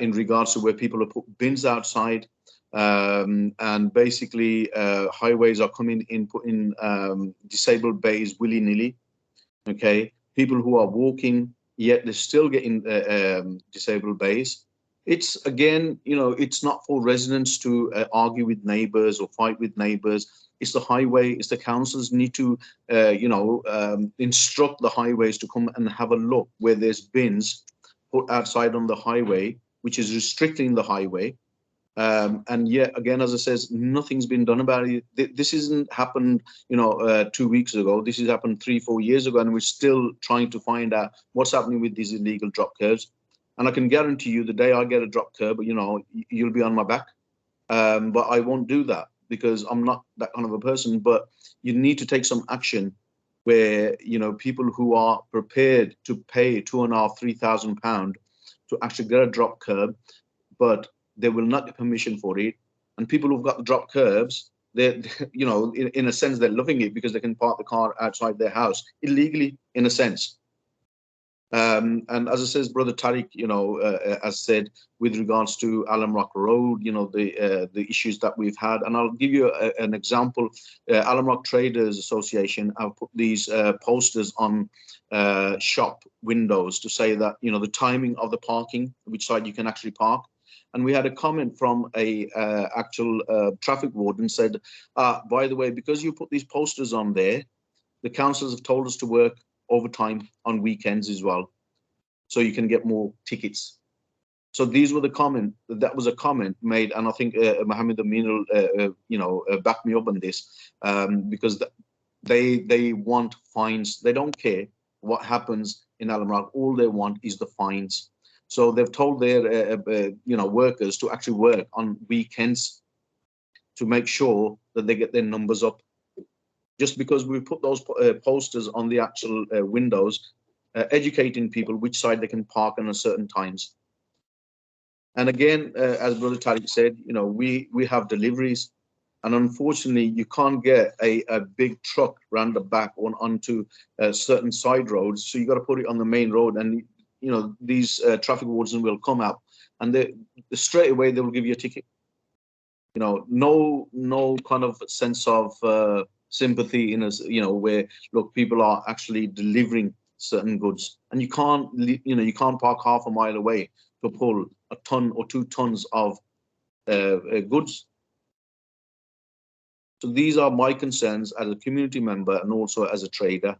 in regards to where people have put bins outside, and basically highways are coming in, putting disabled bays willy-nilly. Okay, people who are walking, yet they're still getting disabled bays. It's, again, you know, it's not for residents to argue with neighbours or fight with neighbours. It's the highway, it's the councils need to, you know, instruct the highways to come and have a look where there's bins put outside on the highway, which is restricting the highway. And yet, again, as I says, nothing's been done about it. This isn't happened, you know, 2 weeks ago. This has happened 3-4 years ago, and we're still trying to find out what's happening with these illegal drop curbs. And I can guarantee you, the day I get a drop curb, you know, you'll be on my back. But I won't do that because I'm not that kind of a person. But you need to take some action where, you know, people who are prepared to pay £2,500, £3,000 to actually get a drop curb, but they will not get permission for it. And people who've got the drop curbs, they're, you know, in a sense, they're loving it because they can park the car outside their house illegally, in a sense. And as I says, Brother Tariq, you know, as said, with regards to Alum Rock Road, you know, the issues that we've had. And I'll give you an example. Alum Rock Traders Association have put these posters on shop windows to say that, you know, the timing of the parking, which side you can actually park. And we had a comment from a actual traffic warden said, by the way, because you put these posters on there, the councils have told us to work overtime on weekends as well, so you can get more tickets. So these were the comment, that was a comment made, and I think Mohammed Amin will, you know, back me up on this, because they want fines. They don't care what happens in Alum Rock. All they want is the fines. So they've told their you know, workers to actually work on weekends to make sure that they get their numbers up. Just because we put those posters on the actual windows, educating people which side they can park on at certain times. And again, as Brother Tariq said, you know, we have deliveries, and unfortunately, you can't get a big truck round the back or onto certain side roads. So you got to put it on the main road, and you know, these traffic wardens will come out, and they straight away they will give you a ticket. You know, no kind of sense of sympathy in us, you know, where look, people are actually delivering certain goods, and you can't, you know, you can't park half a mile away to pull a ton or 2 tons of goods. So these are my concerns as a community member and also as a trader.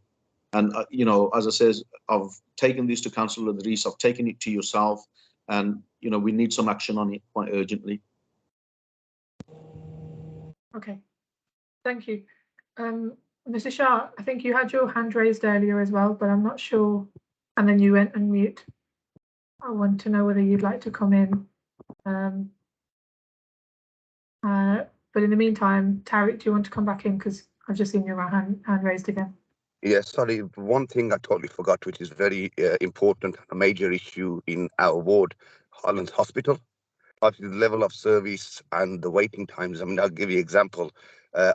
And you know, as I says, I've taken this to Councillor Idris, I've taken it to yourself, and you know, we need some action on it quite urgently. Okay, thank you. Mr. Shah, I think you had your hand raised earlier as well, but I'm not sure. And then you went on mute. I want to know whether you'd like to come in. But in the meantime, Tariq, do you want to come back in? Because I've just seen your hand raised again. Yes, sorry, one thing I totally forgot, which is very important, a major issue in our ward, Holland Hospital. The level of service and the waiting times. I mean, I'll give you an example.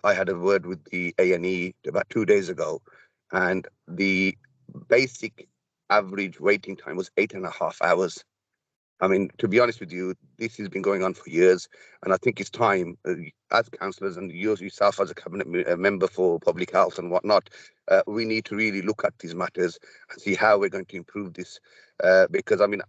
I had a word with the A&E about 2 days ago, and the basic average waiting time was 8.5 hours. I mean, to be honest with you, this has been going on for years, and I think it's time, as councillors and yourself as a cabinet member for public health and whatnot, we need to really look at these matters and see how we're going to improve this. Because, I mean,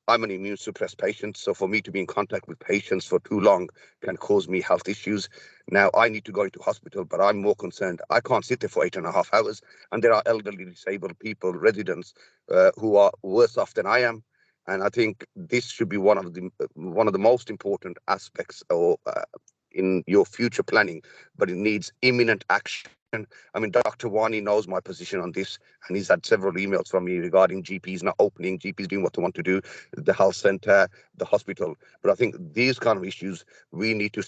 I'm an immune suppressed patient, so for me to be in contact with patients for too long can cause me health issues. Now, I need to go into hospital, but I'm more concerned. I can't sit there for 8.5 hours, and there are elderly disabled people, residents, who are worse off than I am. And I think this should be one of the most important aspects or in your future planning, but it needs imminent action. I mean, Dr. Wani knows my position on this, and he's had several emails from me regarding GPs not opening, GPs doing what they want to do, the health centre, the hospital. But I think these kind of issues, we need to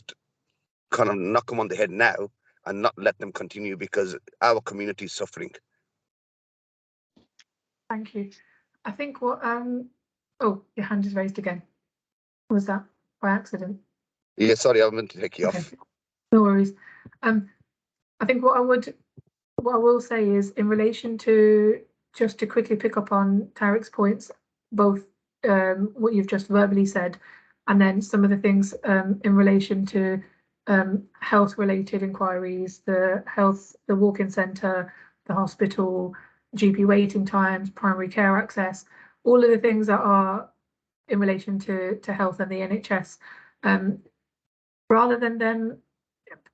kind of knock them on the head now and not let them continue, because our community is suffering. Thank you. I think what oh, your hand is raised again. Was that by accident? Yeah, sorry, I meant to take you Okay. off. No worries. I think what what I will say is in relation to, just to quickly pick up on Tariq's points, both what you've just verbally said, and then some of the things in relation to health related inquiries, the walk-in centre, the hospital, GP waiting times, primary care access, all of the things that are in relation to health and the NHS, rather than them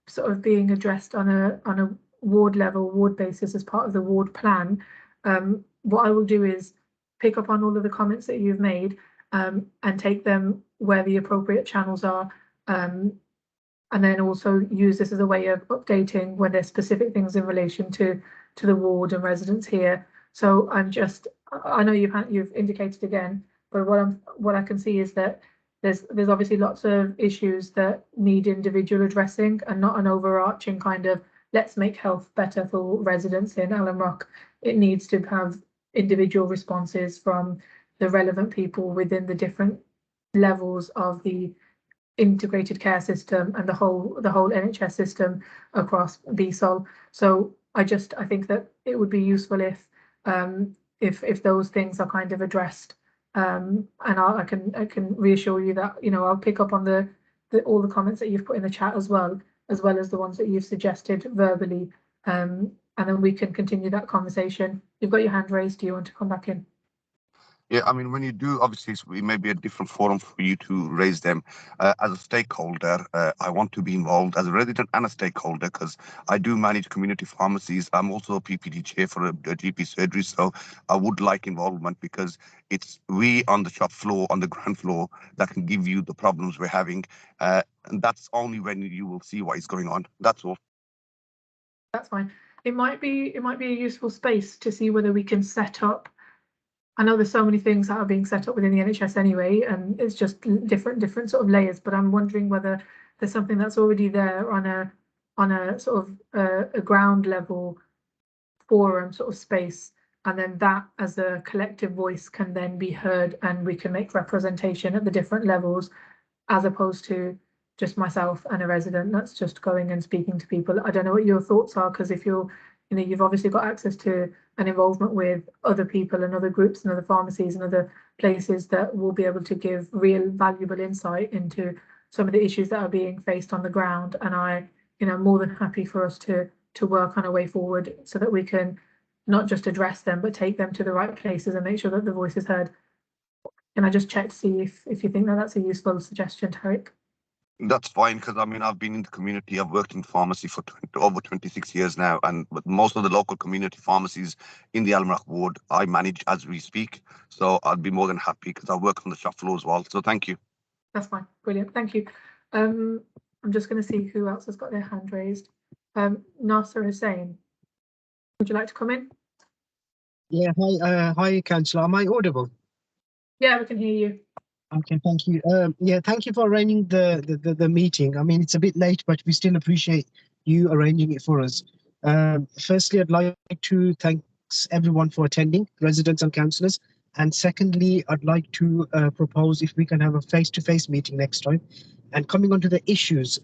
sort of being addressed on a ward level, ward basis as part of the ward plan, what I will do is pick up on all of the comments that you've made and take them where the appropriate channels are, and then also use this as a way of updating when there's specific things in relation to the ward and residents here. So I know you've indicated again, but what I can see is that there's obviously lots of issues that need individual addressing and not an overarching kind of let's make health better for residents in Alum Rock. It needs to have individual responses from the relevant people within the different levels of the integrated care system and the whole NHS system across BSOL. So I think that it would be useful if those things are kind of addressed. And I can reassure you that, you know, I'll pick up on all the comments that you've put in the chat as well as the ones that you've suggested verbally, and then we can continue that conversation. You've got your hand raised. Do you want to come back in? Yeah, I mean, when you do, obviously, it may be a different forum for you to raise them. As a stakeholder, I want to be involved as a resident and a stakeholder because I do manage community pharmacies. I'm also a PPD chair for a GP surgery, so I would like involvement because it's we on the shop floor, on the ground floor, that can give you the problems we're having. And that's only when you will see what is going on. That's all. That's fine. It might be a useful space to see whether we can set up. I know there's so many things that are being set up within the NHS anyway, and it's just different sort of layers, but I'm wondering whether there's something that's already there on a sort of a ground level forum sort of space, and then that as a collective voice can then be heard and we can make representation at the different levels, as opposed to just myself and a resident that's just going and speaking to people. I don't know what your thoughts are, because if you've obviously got access to an involvement with other people and other groups and other pharmacies and other places that will be able to give real valuable insight into some of the issues that are being faced on the ground. And I'm more than happy for us to work on a way forward so that we can not just address them, but take them to the right places and make sure that the voice is heard. Can I just check to see if you think that that's a useful suggestion, Tariq? That's fine, because I mean, I've been in the community. I've worked in pharmacy for over 26 years now, and with most of the local community pharmacies in the Alum Rock ward, I manage as we speak. So I'd be more than happy because I work on the shop floor as well. So thank you. That's fine. Brilliant. Thank you. I'm just going to see who else has got their hand raised. Nasser Hussain, would you like to come in? Yeah, hi, Councillor. Am I audible? Yeah, we can hear you. Okay, thank you. Yeah, thank you for arranging the meeting. I mean, it's a bit late, but we still appreciate you arranging it for us. Firstly, I'd like to thank everyone for attending, residents and councillors. And secondly, I'd like to propose if we can have a face-to-face meeting next time. And coming on to the issues,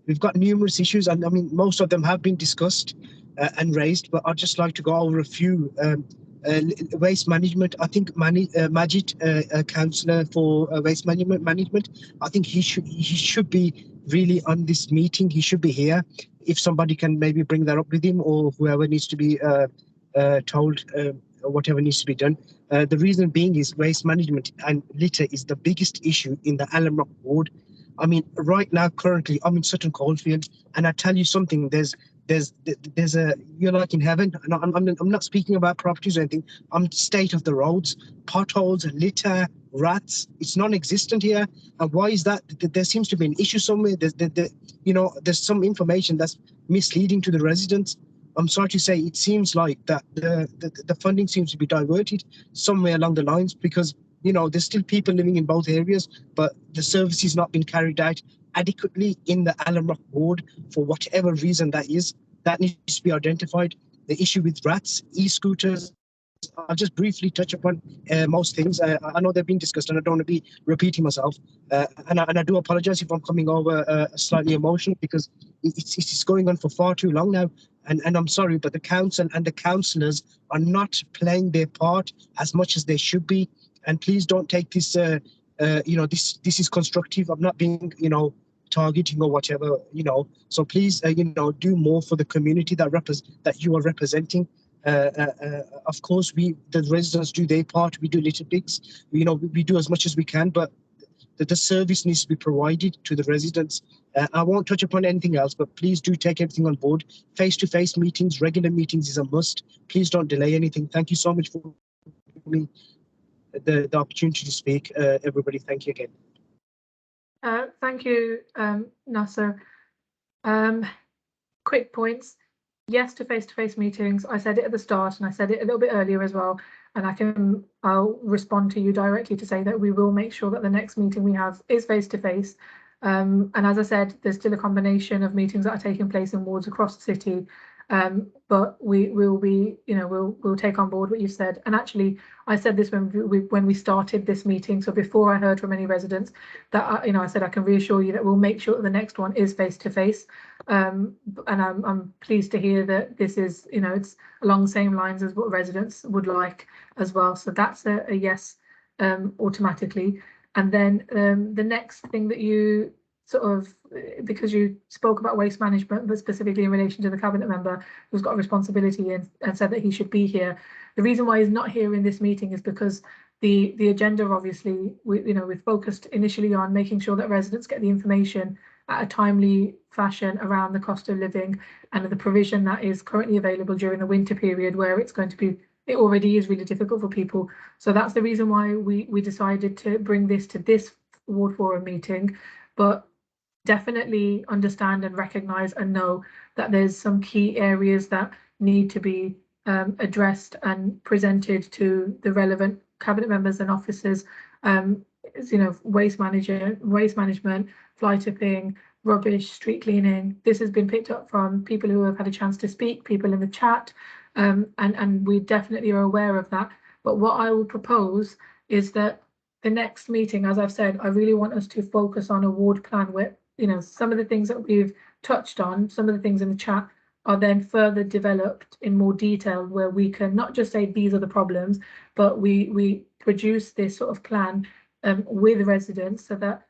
we've got numerous issues, and I mean, most of them have been discussed and raised, but I'd just like to go over a few. Waste management, I think Majid, councillor for waste management, I think he should be really on this meeting. He should be here. If somebody can maybe bring that up with him, or whoever needs to be told whatever needs to be done. The reason being is waste management and litter is the biggest issue in the Alum Rock ward. I mean, right now, currently, I'm in Sutton Coldfield, and I tell you something, there's a, you're like in heaven. And I'm not speaking about properties or anything. I'm state of the roads, potholes, litter, rats. It's non-existent here. And why is that? There seems to be an issue somewhere. There's some information that's misleading to the residents. I'm sorry to say, it seems like that the funding seems to be diverted somewhere along the lines, because there's still people living in both areas, but the service is not being carried out adequately in the Alum Rock ward for whatever reason that is. That needs to be identified. The issue with rats, e-scooters, I'll just briefly touch upon most things. I know they've been discussed and I don't want to be repeating myself. And I do apologize if I'm coming over slightly emotional, because it's going on for far too long now. and I'm sorry, but the council and the councillors are not playing their part as much as they should be. And please don't take this, this is constructive. I'm not being, targeting or whatever, So please, do more for the community that you are representing. Of course, the residents do their part. We do little bits. We do as much as we can, but the service needs to be provided to the residents. I won't touch upon anything else, but please do take everything on board. Face-to-face meetings, regular meetings is a must. Please don't delay anything. Thank you so much for giving me the opportunity to speak. Everybody, thank you again. Thank you, Nasser. Quick points. Yes to face-to-face meetings. I said it at the start and I said it a little bit earlier as well. And I'll respond to you directly to say that we will make sure that the next meeting we have is face-to-face. And as I said, there's still a combination of meetings that are taking place in wards across the city. But we will be, we'll take on board what you said. And actually, I said this when we started this meeting. So before I heard from any residents, that I said I can reassure you that we'll make sure that the next one is face-to-face. And I'm pleased to hear that this is, it's along the same lines as what residents would like as well. So that's a yes automatically. And then the next thing that you because you spoke about waste management, but specifically in relation to the cabinet member who's got a responsibility and said that he should be here. The reason why he's not here in this meeting is because the agenda, obviously, we've focused initially on making sure that residents get the information at a timely fashion around the cost of living and the provision that is currently available during the winter period, where it already is really difficult for people. So that's the reason why we decided to bring this to this ward forum meeting. But definitely understand and recognise and know that there's some key areas that need to be addressed and presented to the relevant cabinet members and officers. Waste management, fly tipping, rubbish, street cleaning. This has been picked up from people who have had a chance to speak, people in the chat, and we definitely are aware of that. But what I will propose is that the next meeting, as I've said, I really want us to focus on a ward plan where, some of the things that we've touched on, some of the things in the chat are then further developed in more detail, where we can not just say these are the problems, but we produce this sort of plan with residents so that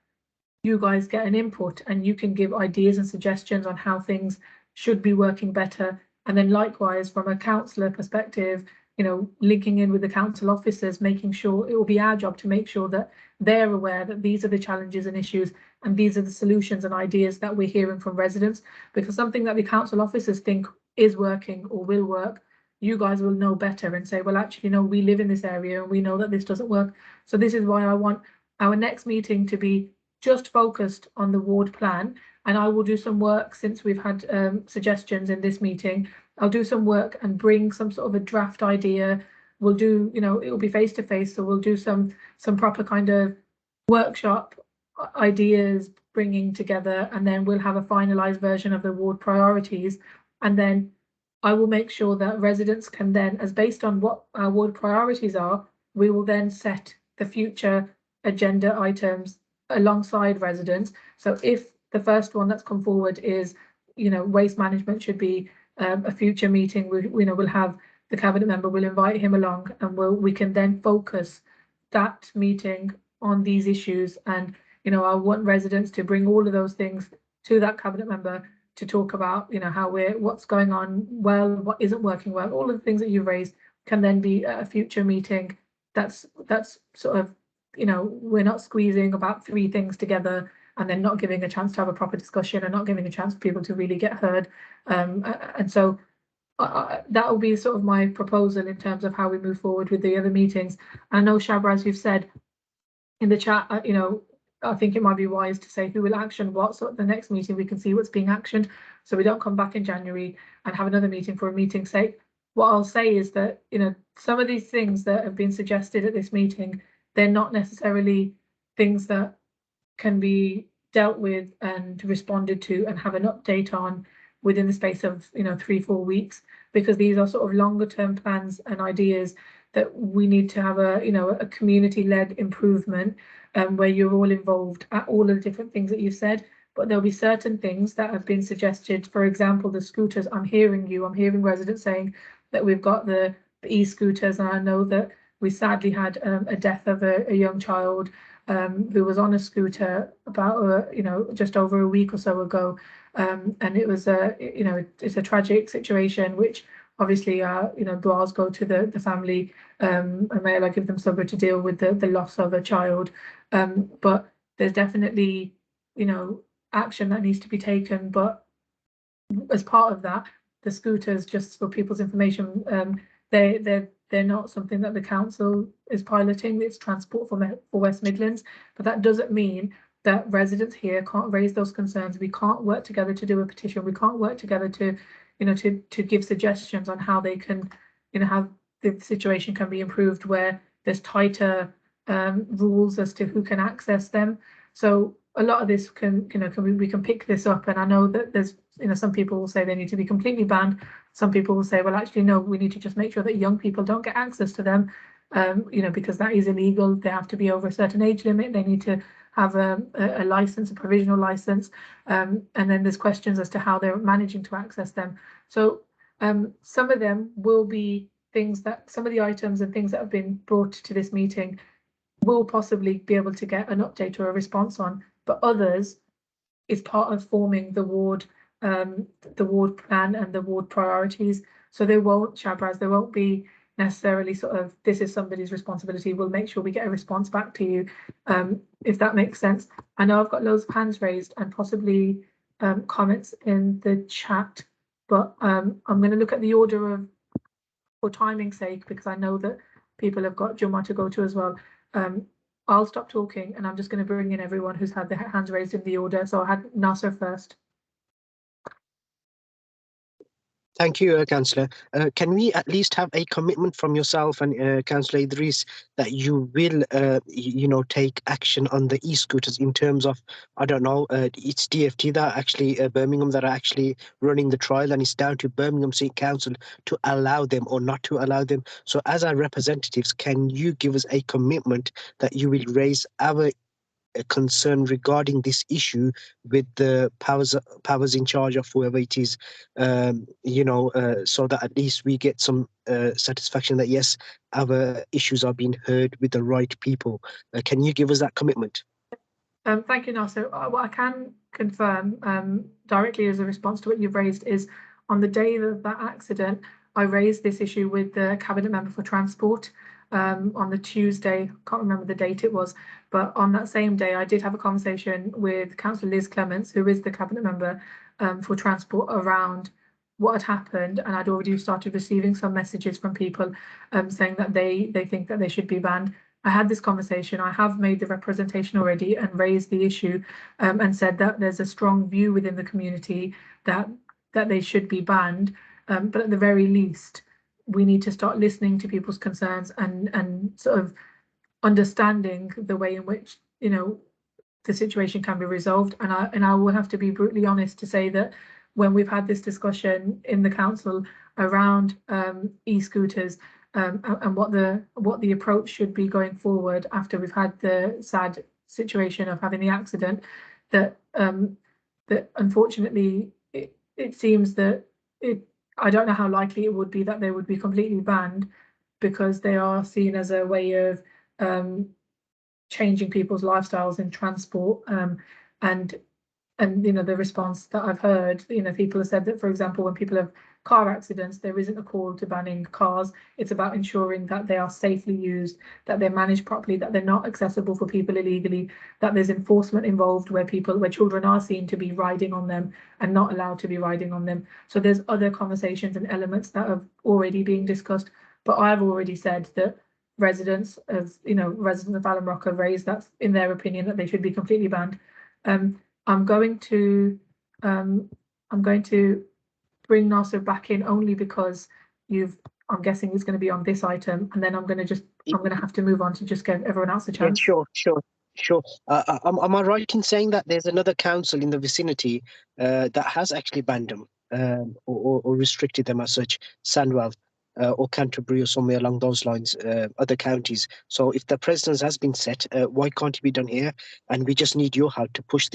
you guys get an input and you can give ideas and suggestions on how things should be working better. And then likewise, from a councillor perspective, linking in with the council officers, making sure it will be our job to make sure that they're aware that these are the challenges and issues and these are the solutions and ideas that we're hearing from residents. Because something that the council officers think is working or will work, you guys will know better and say, well, actually, no, we live in this area and we know that this doesn't work. So this is why I want our next meeting to be just focused on the ward plan. And I will do some work, since we've had suggestions in this meeting. I'll do some work and bring some sort of a draft idea. We'll do, it will be face-to-face, so we'll do some proper kind of workshop ideas bringing together, and then we'll have a finalized version of the ward priorities. And then I will make sure that residents can then, as based on what our ward priorities are, we will then set the future agenda items alongside residents. So if the first one that's come forward is, waste management should be a future meeting, we'll have the cabinet member, we'll invite him along, and we can then focus that meeting on these issues. And I want residents to bring all of those things to that cabinet member to talk about, what's going on well, what isn't working well. All of the things that you've raised can then be a future meeting. That's sort of, we're not squeezing about 3 things together and then not giving a chance to have a proper discussion and not giving a chance for people to really get heard. And so that will be sort of my proposal in terms of how we move forward with the other meetings. I know, Shabra, you've said in the chat, I think it might be wise to say who will action what, so at the next meeting we can see what's being actioned, so we don't come back in January and have another meeting for a meeting's sake. What I'll say is that, some of these things that have been suggested at this meeting, they're not necessarily things that can be dealt with and responded to and have an update on within the space of 3-4 weeks, because these are sort of longer term plans and ideas that we need to have a community led improvement where you're all involved at all of the different things that you've said. but there'll be certain things that have been suggested. For example, the scooters, I'm hearing residents saying that we've got the e-scooters, and I know that we sadly had a death of a young child who was on a scooter about just over a week or so ago, and it was it's a tragic situation, which obviously du'as go to the family, and may Allah give them sabr to deal with the loss of a child, but there's definitely action that needs to be taken. But as part of that, the scooters, just for people's information, they're not something that the council is piloting. It's transport for West Midlands, but that doesn't mean that residents here can't raise those concerns. We can't work together to do a petition. We can't work together to give suggestions on how they can, how the situation can be improved, where there's tighter rules as to who can access them. So a lot of this we can pick this up, and I know that there's some people will say they need to be completely banned. Some people will say, well, actually no, we need to just make sure that young people don't get access to them, because that is illegal. They have to be over a certain age limit. They need to have a license, a provisional license, and then there's questions as to how they're managing to access them. So some of them will be things that some of the items and things that have been brought to this meeting will possibly be able to get an update or a response on, but others is part of forming the ward plan and the ward priorities. So there won't, Shabraz, there won't be necessarily sort of, this is somebody's responsibility, we'll make sure we get a response back to you, if that makes sense. I know I've got loads of hands raised and possibly comments in the chat, but I'm going to look at the order of, for timing's sake, because I know that people have got Jummah to go to as well. I'll stop talking and I'm just going to bring in everyone who's had their hands raised in the order. So I had Nasser first. Thank you, Councillor. Can we at least have a commitment from yourself and Councillor Idris that you will, take action on the e-scooters in terms of, I don't know, it's DFT that actually, Birmingham that are actually running the trial, and it's down to Birmingham City Council to allow them or not to allow them. So as our representatives, can you give us a commitment that you will raise our concern regarding this issue with the powers in charge of whoever it is, so that at least we get some satisfaction that yes, our issues are being heard with the right people. Can you give us that commitment? Thank you, Nasser. What I can confirm directly as a response to what you've raised is, on the day of that accident, I raised this issue with the Cabinet Member for Transport on the Tuesday. Can't remember the date it was, but on that same day I did have a conversation with Councillor Liz Clements, who is the Cabinet Member for Transport, around what had happened, and I'd already started receiving some messages from people saying that they think that they should be banned. I had this conversation. I have made the representation already and raised the issue, and said that there's a strong view within the community that they should be banned, but at the very least we need to start listening to people's concerns and sort of understanding the way in which the situation can be resolved. And I will have to be brutally honest to say that when we've had this discussion in the council around e-scooters, and what the approach should be going forward after we've had the sad situation of having the accident, that unfortunately it seems that I don't know how likely it would be that they would be completely banned, because they are seen as a way of changing people's lifestyles in transport, and the response that I've heard, people have said that, for example, when people have car accidents, there isn't a call to banning cars. It's about ensuring that they are safely used, that they're managed properly, that they're not accessible for people illegally, that there's enforcement involved where children are seen to be riding on them and not allowed to be riding on them. So there's other conversations and elements that are already being discussed, but I've already said that residents of Alum Rock have raised that in their opinion that they should be completely banned. I'm going to bring Nasser back in only because I'm guessing he's going to be on this item, and then I'm going to have to move on to just give everyone else a chance. Yeah, sure. Am I right in saying that there's another council in the vicinity that has actually banned them or restricted them as such, Sandwell or Canterbury or somewhere along those lines, other counties? So if the precedence has been set, why can't it be done here? And we just need your help to push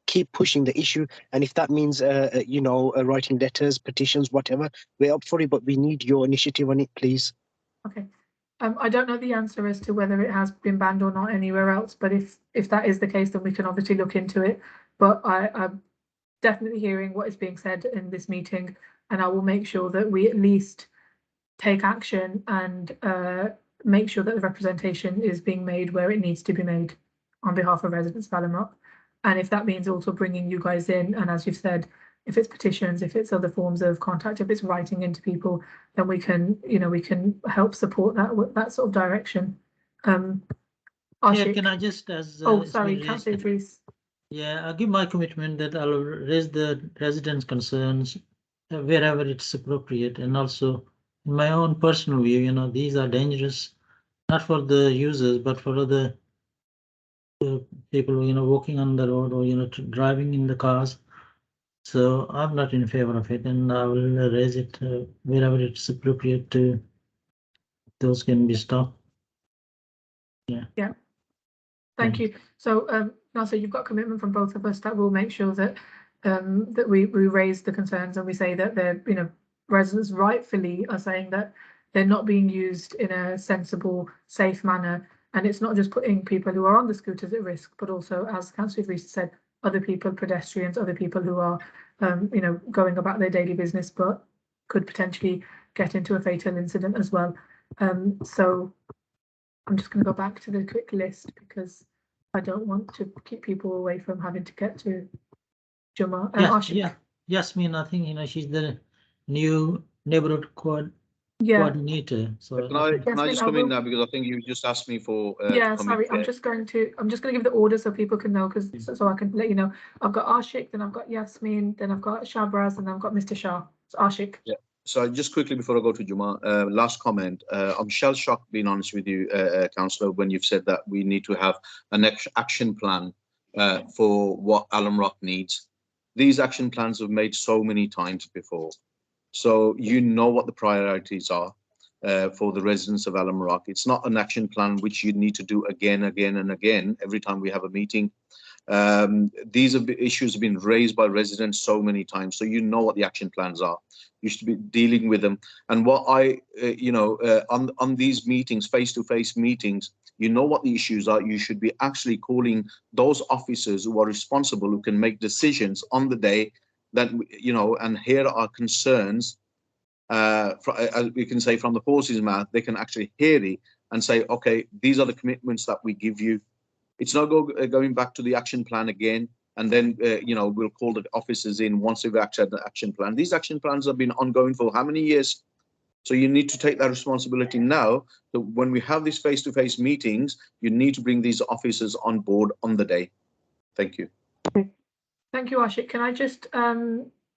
keep pushing the issue. And if that means, writing letters, petitions, whatever, we're up for it. But we need your initiative on it, please. Okay. I don't know the answer as to whether it has been banned or not anywhere else, but if that is the case, then we can obviously look into it. But I'm definitely hearing what is being said in this meeting, and I will make sure that we at least take action and make sure that the representation is being made where it needs to be made on behalf of residents of Alum Rock. And if that means also bringing you guys in, and as you've said, if it's petitions, if it's other forms of contact, if it's writing into people, then we can help support that sort of direction. Yeah, Ashik. can I just Sorry, Councillor Idris. Yeah, I'll give my commitment that I'll raise the residents' concerns wherever it's appropriate, and also in my own personal view, these are dangerous, not for the users, but for other people, walking on the road or, driving in the cars. So I'm not in favor of it, and I will raise it wherever it's appropriate to. Those can be stopped. Yeah. Yeah. Thank you. So, Nasser, you've got commitment from both of us that we'll make sure that that we raise the concerns and we say that they're, residents rightfully are saying that they're not being used in a sensible, safe manner. And it's not just putting people who are on the scooters at risk, but also, as Councillor Idris said, other people, pedestrians, other people who are, going about their daily business, but could potentially get into a fatal incident as well. So I'm just going to go back to the quick list because I don't want to keep people away from having to get to Juma. Yasmin, I think she's the new neighborhood coordinator. So can I just come in now, because I think you just asked me for sorry, I'm just going to give the order so people can know, because so I can let you know. I've got Ashik, then I've got Yasmin, then I've got Shabraz, and then I've got Mr. Shah. So Ashik. Yeah. So just quickly before I go to Juma, last comment. I'm shell-shocked, being honest with you, Councillor, when you've said that we need to have an action plan for what Alum Rock needs. These action plans have made so many times before. So you know what the priorities are for the residents of Alum Rock. It's not an action plan which you need to do again and again every time we have a meeting. These issues have been raised by residents so many times, so you know what the action plans are. You should be dealing with them. And what I, on these meetings, face-to-face meetings, you know what the issues are. You should be actually calling those officers who are responsible, who can make decisions on the day, that and here are concerns. We can say from the horse's mouth, they can actually hear it and say, okay, these are the commitments that we give you. It's not going back to the action plan again, and then we'll call the officers in once we've acted the action plan. These action plans have been ongoing for how many years? So you need to take that responsibility now. So when we have these face-to-face meetings, you need to bring these officers on board on the day. Thank you. Thank you, Ashik. Can I just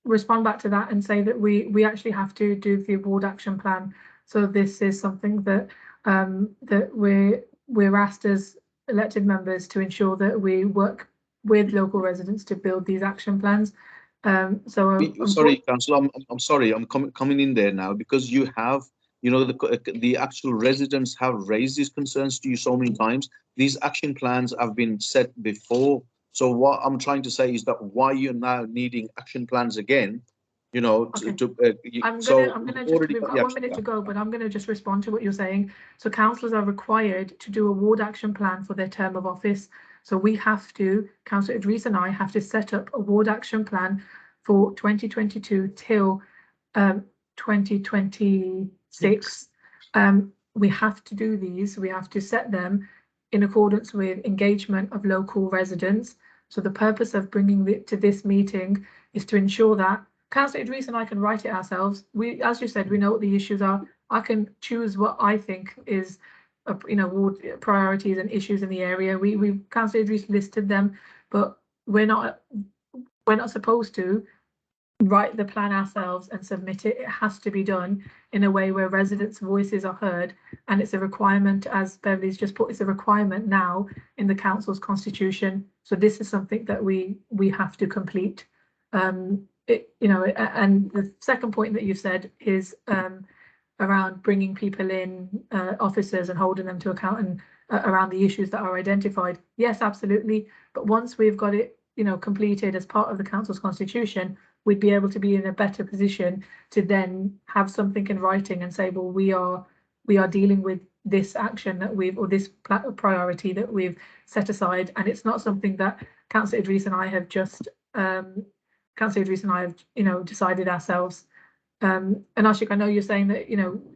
respond back to that and say that we actually have to do the award action plan. So this is something that that we're asked as elected members to ensure that we work with local residents to build these action plans. Sorry, Councillor, I'm sorry, I'm coming in there now, because you have, the actual residents have raised these concerns to you so many times. These action plans have been set before. So what I'm trying to say is that why you're now needing action plans again, I'm gonna just, we've got 1 minute to go, but I'm going to just respond to what you're saying. So councillors are required to do a ward action plan for their term of office. So we have to, Councillor Idris and I have to set up a ward action plan for 2022 till 2026. We have to do these. We have to set them in accordance with engagement of local residents. So the purpose of bringing it to this meeting is to ensure that Councillor Idris and I can write it ourselves. We, as you said, we know what the issues are. I can choose what I think is, ward priorities and issues in the area. We Councillor Idris listed them, but we're not supposed to write the plan ourselves and submit it. It has to be done in a way where residents' voices are heard, and it's a requirement, as Beverly's just put, it's a requirement now in the council's constitution. So this is something that we have to complete. And the second point that you've said is around bringing people in, officers, and holding them to account, and around the issues that are identified. Yes, absolutely. But once we've got it completed as part of the council's constitution, we'd be able to be in a better position to then have something in writing and say, well, we are dealing with this action that or this priority that we've set aside, and it's not something that Councillor Idris and I have just decided ourselves. And Ashik, I know you're saying that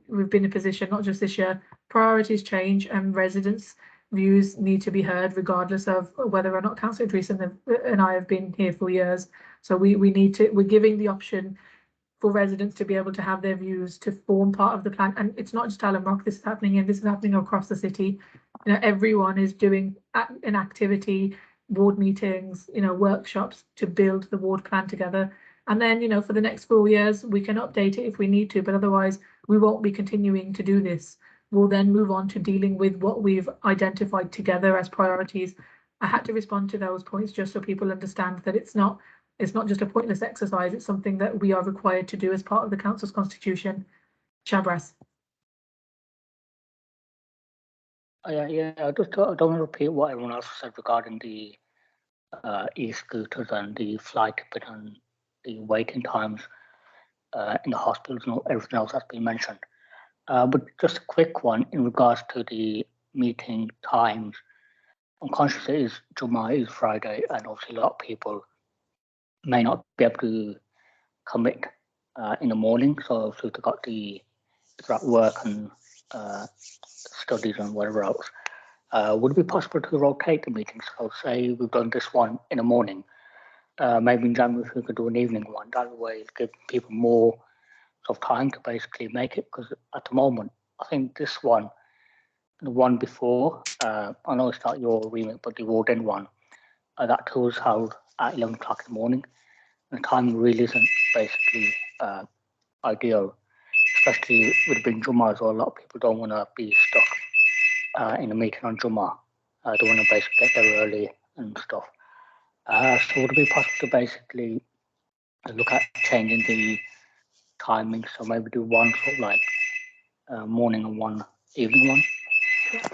we've been in a position, not just this year, priorities change and residents' views need to be heard regardless of whether or not Councillor Idris and I have been here for years. So we're giving the option for residents to be able to have their views, to form part of the plan. And it's not just Alum Rock, this is happening this is happening across the city. Everyone is doing an activity, ward meetings, workshops to build the ward plan together. And then, for the next 4 years, we can update it if we need to, but otherwise we won't be continuing to do this. We'll then move on to dealing with what we've identified together as priorities. I had to respond to those points just so people understand that it's not just a pointless exercise, it's something that we are required to do as part of the council's constitution. Shabras. Yeah, I just don't want to repeat what everyone else said regarding the e-scooters and the flight ticket and the waiting times in the hospitals and everything else that's been mentioned. But just a quick one in regards to the meeting times. I'm conscious it is Jummah, is Friday, and obviously a lot of people may not be able to commit in the morning. So if they've got the work and studies and whatever else, would it be possible to rotate the meetings? So say we've done this one in the morning, maybe in January we could do an evening one. That way it gives people more sort of time to basically make it, because at the moment, I think this one, the one before, I know it's not your remit, but the Warden one, that too was held at 11 o'clock in the morning. And the time really isn't basically ideal, especially with being Jummah as well. A lot of people don't want to be stuck in a meeting on Jummah. They want to basically get there early and stuff. So would it be possible to basically look at changing the timing? So maybe do one sort of like morning and one evening one. Yeah.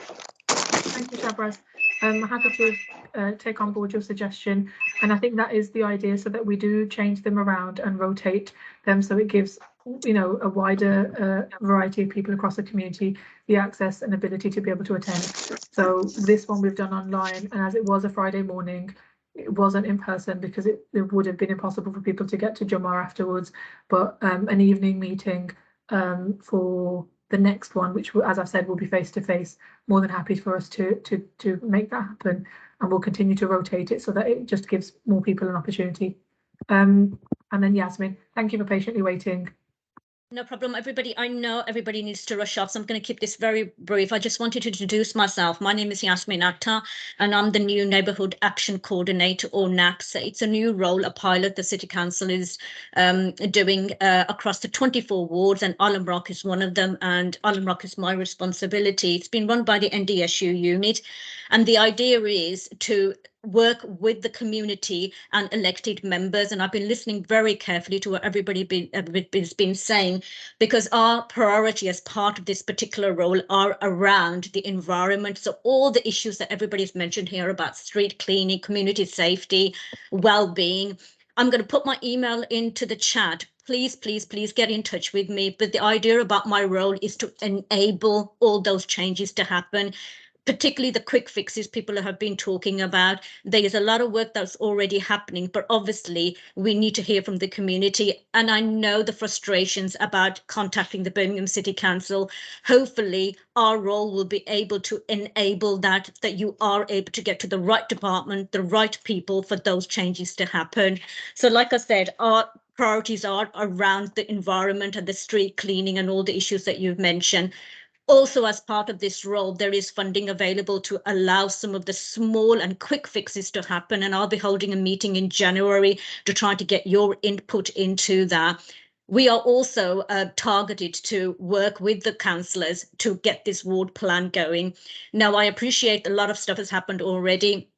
Thank you, Shabras. I'm happy to take on board your suggestion, and I think that is the idea, so that we do change them around and rotate them, so it gives a wider variety of people across the community the access and ability to be able to attend. So this one we've done online, and as it was a Friday morning, it wasn't in person because it would have been impossible for people to get to Jummah afterwards, but an evening meeting for the next one, which, as I've said, will be face to face. More than happy for us to make that happen, and we'll continue to rotate it so that it just gives more people an opportunity. And then Yasmin, thank you for patiently waiting. No problem, everybody. I know everybody needs to rush off, so I'm going to keep this very brief. I just wanted to introduce myself. My name is Yasmin Akhtar, and I'm the new Neighbourhood Action Coordinator, or NACS. It's a new role, a pilot the City Council is doing across the 24 wards, and Alum Rock is one of them, and Alum Rock is my responsibility. It's been run by the NDSU unit, and the idea is to work with the community and elected members. And I've been listening very carefully to what everybody has been saying, because our priority as part of this particular role are around the environment. So all the issues that everybody's mentioned here about street cleaning, community safety, well-being. I'm going to put my email into the chat. Please, please, please get in touch with me. But the idea about my role is to enable all those changes to happen, particularly the quick fixes people have been talking about. There is a lot of work that's already happening, but obviously we need to hear from the community. And I know the frustrations about contacting the Birmingham City Council. Hopefully our role will be able to enable that you are able to get to the right department, the right people for those changes to happen. So like I said, our priorities are around the environment and the street cleaning and all the issues that you've mentioned. Also, as part of this role, there is funding available to allow some of the small and quick fixes to happen. And I'll be holding a meeting in January to try to get your input into that. We are also targeted to work with the councillors to get this ward plan going. Now, I appreciate a lot of stuff has happened already.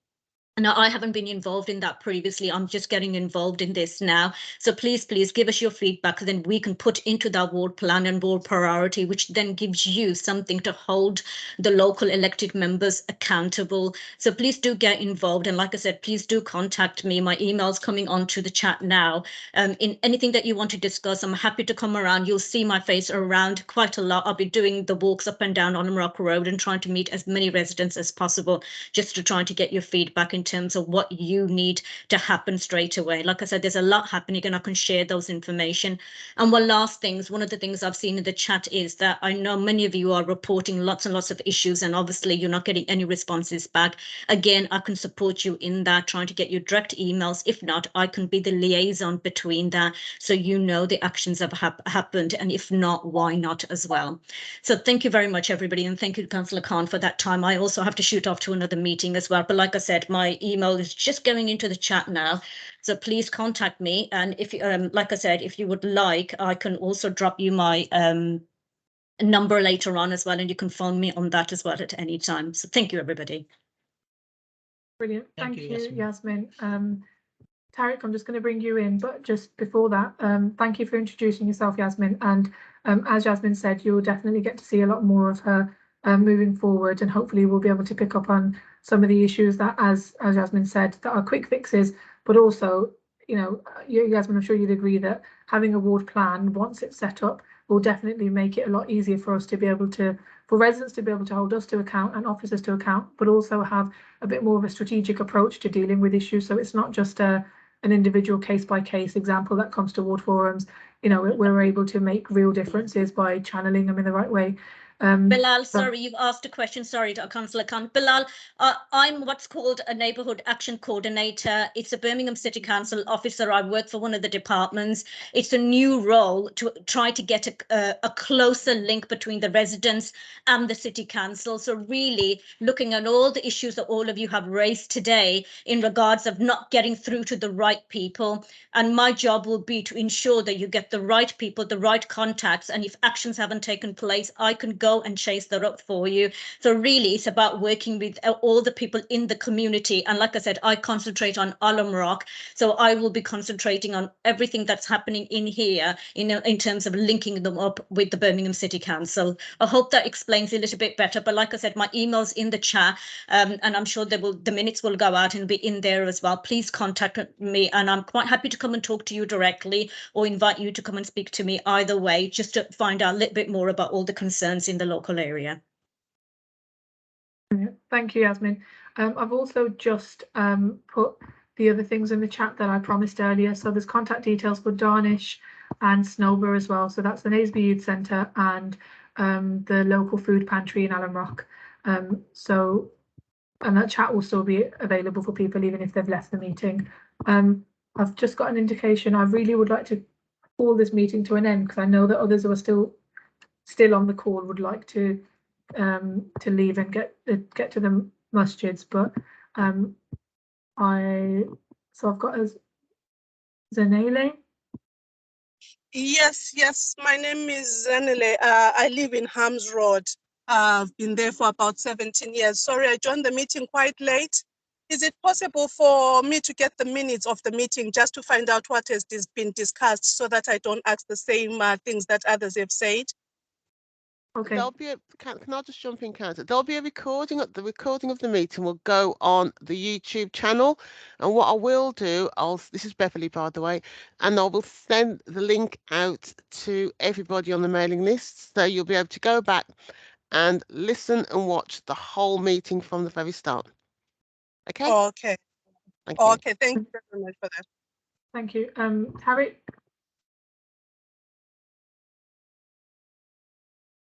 Now, I haven't been involved in that previously. I'm just getting involved in this now. So please give us your feedback. Then we can put into that ward plan and ward priority, which then gives you something to hold the local elected members accountable. So please do get involved. And like I said, please do contact me. My email's coming onto the chat now. In anything that you want to discuss, I'm happy to come around. You'll see my face around quite a lot. I'll be doing the walks up and down Alum Rock Road and trying to meet as many residents as possible, just to try to get your feedback in terms of what you need to happen straight away. Like I said, there's a lot happening and I can share those information. And one of the things I've seen in the chat is that I know many of you are reporting lots and lots of issues, and obviously you're not getting any responses back. Again, I can support you in that, trying to get you direct emails. If not, I can be the liaison between that, so you know the actions have happened, and if not, why not as well. So thank you very much, everybody, and thank you, Councillor Khan, for that time. I also have to shoot off to another meeting as well, but like I said, my email is just going into the chat now, so please contact me. And if you, like I said, if you would like, I can also drop you my number later on as well, and you can phone me on that as well at any time. So thank you, everybody. Brilliant. Thank you, Yasmin. Tariq, I'm just going to bring you in, but just before that, thank you for introducing yourself, Yasmin. And as Yasmin said, you'll definitely get to see a lot more of her moving forward, and hopefully we'll be able to pick up on some of the issues that, as Yasmin said, that are quick fixes, but also, you know, Yasmin, I'm sure you'd agree that having a ward plan, once it's set up, will definitely make it a lot easier for us to be able to, for residents to be able to hold us to account and officers to account, but also have a bit more of a strategic approach to dealing with issues. So it's not just an individual case by case example that comes to ward forums. You know, we're able to make real differences by channeling them in the right way. Bilal, sorry, you've asked a question. Sorry, Councillor Khan. Bilal, I'm what's called a neighbourhood action coordinator. It's a Birmingham City Council officer. I work for one of the departments. It's a new role to try to get a closer link between the residents and the City Council. So really looking at all the issues that all of you have raised today in regards of not getting through to the right people. And my job will be to ensure that you get the right people, the right contacts. And if actions haven't taken place, I can go and chase that up for you. So really it's about working with all the people in the community. And like I said, I concentrate on Alum Rock. So I will be concentrating on everything that's happening in here in terms of linking them up with the Birmingham City Council. I hope that explains a little bit better. But like I said, my email's in the chat, and I'm sure the minutes will go out and be in there as well. Please contact me, and I'm quite happy to come and talk to you directly or invite you to come and speak to me either way, just to find out a little bit more about all the concerns in the local area. Thank you, Yasmin. I've also just put the other things in the chat that I promised earlier. So there's contact details for Darnish and Snowborough as well. So that's the Naseby Youth Centre and the local food pantry in Alum Rock. And that chat will still be available for people even if they've left the meeting. I've just got an indication. I really would like to call this meeting to an end because I know that others who are still on the call would like to leave and get to the masjids, but I've got a Zanele. Yes, my name is Zanele. I live in Hams Road. I've been there for about 17 years. Sorry, I joined the meeting quite late. Is it possible for me to get the minutes of the meeting just to find out what has been discussed so that I don't ask the same things that others have said? Okay. There'll be can I just jump in, Cancer? There'll be a recording. The recording of the meeting will go on the YouTube channel, and what I will do, this is Beverly, by the way, and I will send the link out to everybody on the mailing list, so you'll be able to go back and listen and watch the whole meeting from the very start. Okay. Okay. Thank you. Okay. Thank you very much for that. Thank you. Harry.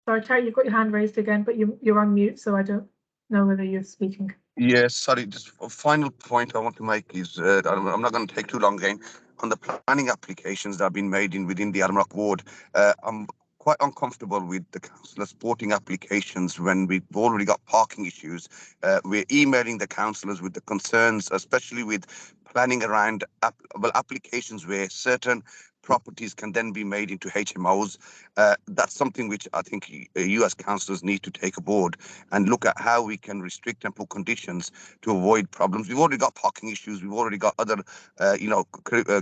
Sorry, Terry, you've got your hand raised again, but you're on mute, so I don't know whether you're speaking. Yes, sorry, just a final point I want to make is, I'm not going to take too long again, on the planning applications that have been made within the Alum Rock ward. I'm quite uncomfortable with the councillor supporting applications when we've already got parking issues. We're emailing the councillors with the concerns, especially with planning around applications where certain properties can then be made into HMOs. That's something which I think you as councillors need to take aboard and look at how we can restrict and put conditions to avoid problems. We've already got parking issues. We've already got other,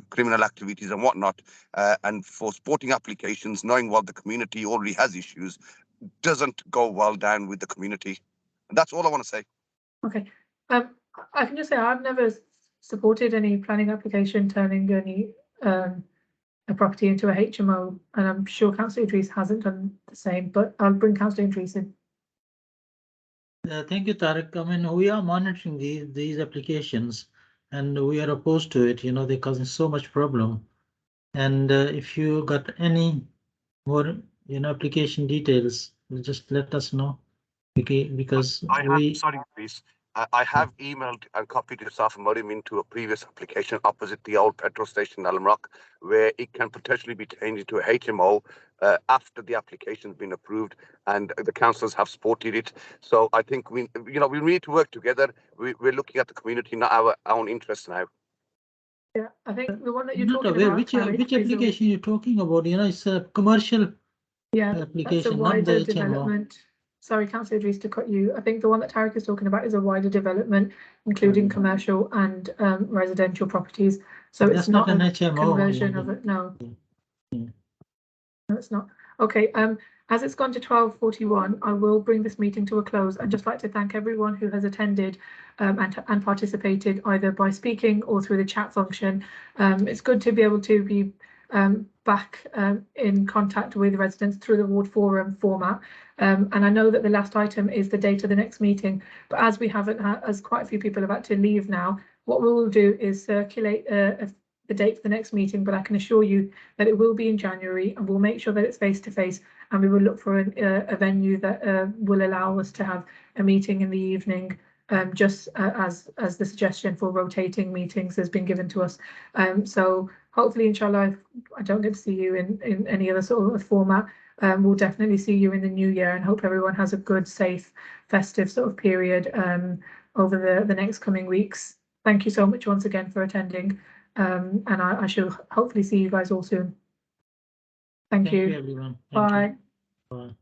criminal activities and whatnot. And for sporting applications, knowing what the community already has issues, doesn't go well down with the community. And that's all I want to say. Okay. I can just say I've never supported any planning application turning any a property into a HMO, and I'm sure Councillor Idris hasn't done the same, but I'll bring Councillor Idris in. Thank you, Tariq. I mean, we are monitoring these applications, and we are opposed to it. They're causing so much problem. And if you got any more, application details, just let us know. Okay, because I have emailed and copied yourself and Mariam into a previous application opposite the old petrol station in Alum, where it can potentially be changed into a HMO after the application's been approved, and the councillors have supported it. So I think we need to work together. We're looking at the community, not our own interests now. Yeah, I think the one that you're not talking aware about. which application you're talking about. It's a commercial application, that's a not the wider HMO. development. Sorry, Councillor Idris, to cut you. I think the one that Tariq is talking about is a wider development, including commercial and residential properties. So That's it's not an a HMO. conversion of it. No. Yeah. No, it's not. Okay. As it's gone to 12:41, I will bring this meeting to a close. I'd just like to thank everyone who has attended and participated either by speaking or through the chat function. It's good to be able to be back in contact with residents through the ward forum format. And I know that the last item is the date of the next meeting, but as we haven't as quite a few people have had to leave now, what we will do is circulate the date for the next meeting, but I can assure you that it will be in January, and we'll make sure that it's face to face, and we will look for a venue that will allow us to have a meeting in the evening, just as the suggestion for rotating meetings has been given to us. So hopefully, inshallah, I don't get to see you in any other sort of format. We'll definitely see you in the new year, and hope everyone has a good, safe, festive sort of period over the next coming weeks. Thank you so much once again for attending. And I shall hopefully see you guys all soon. Thank you. Everyone. Bye. Bye.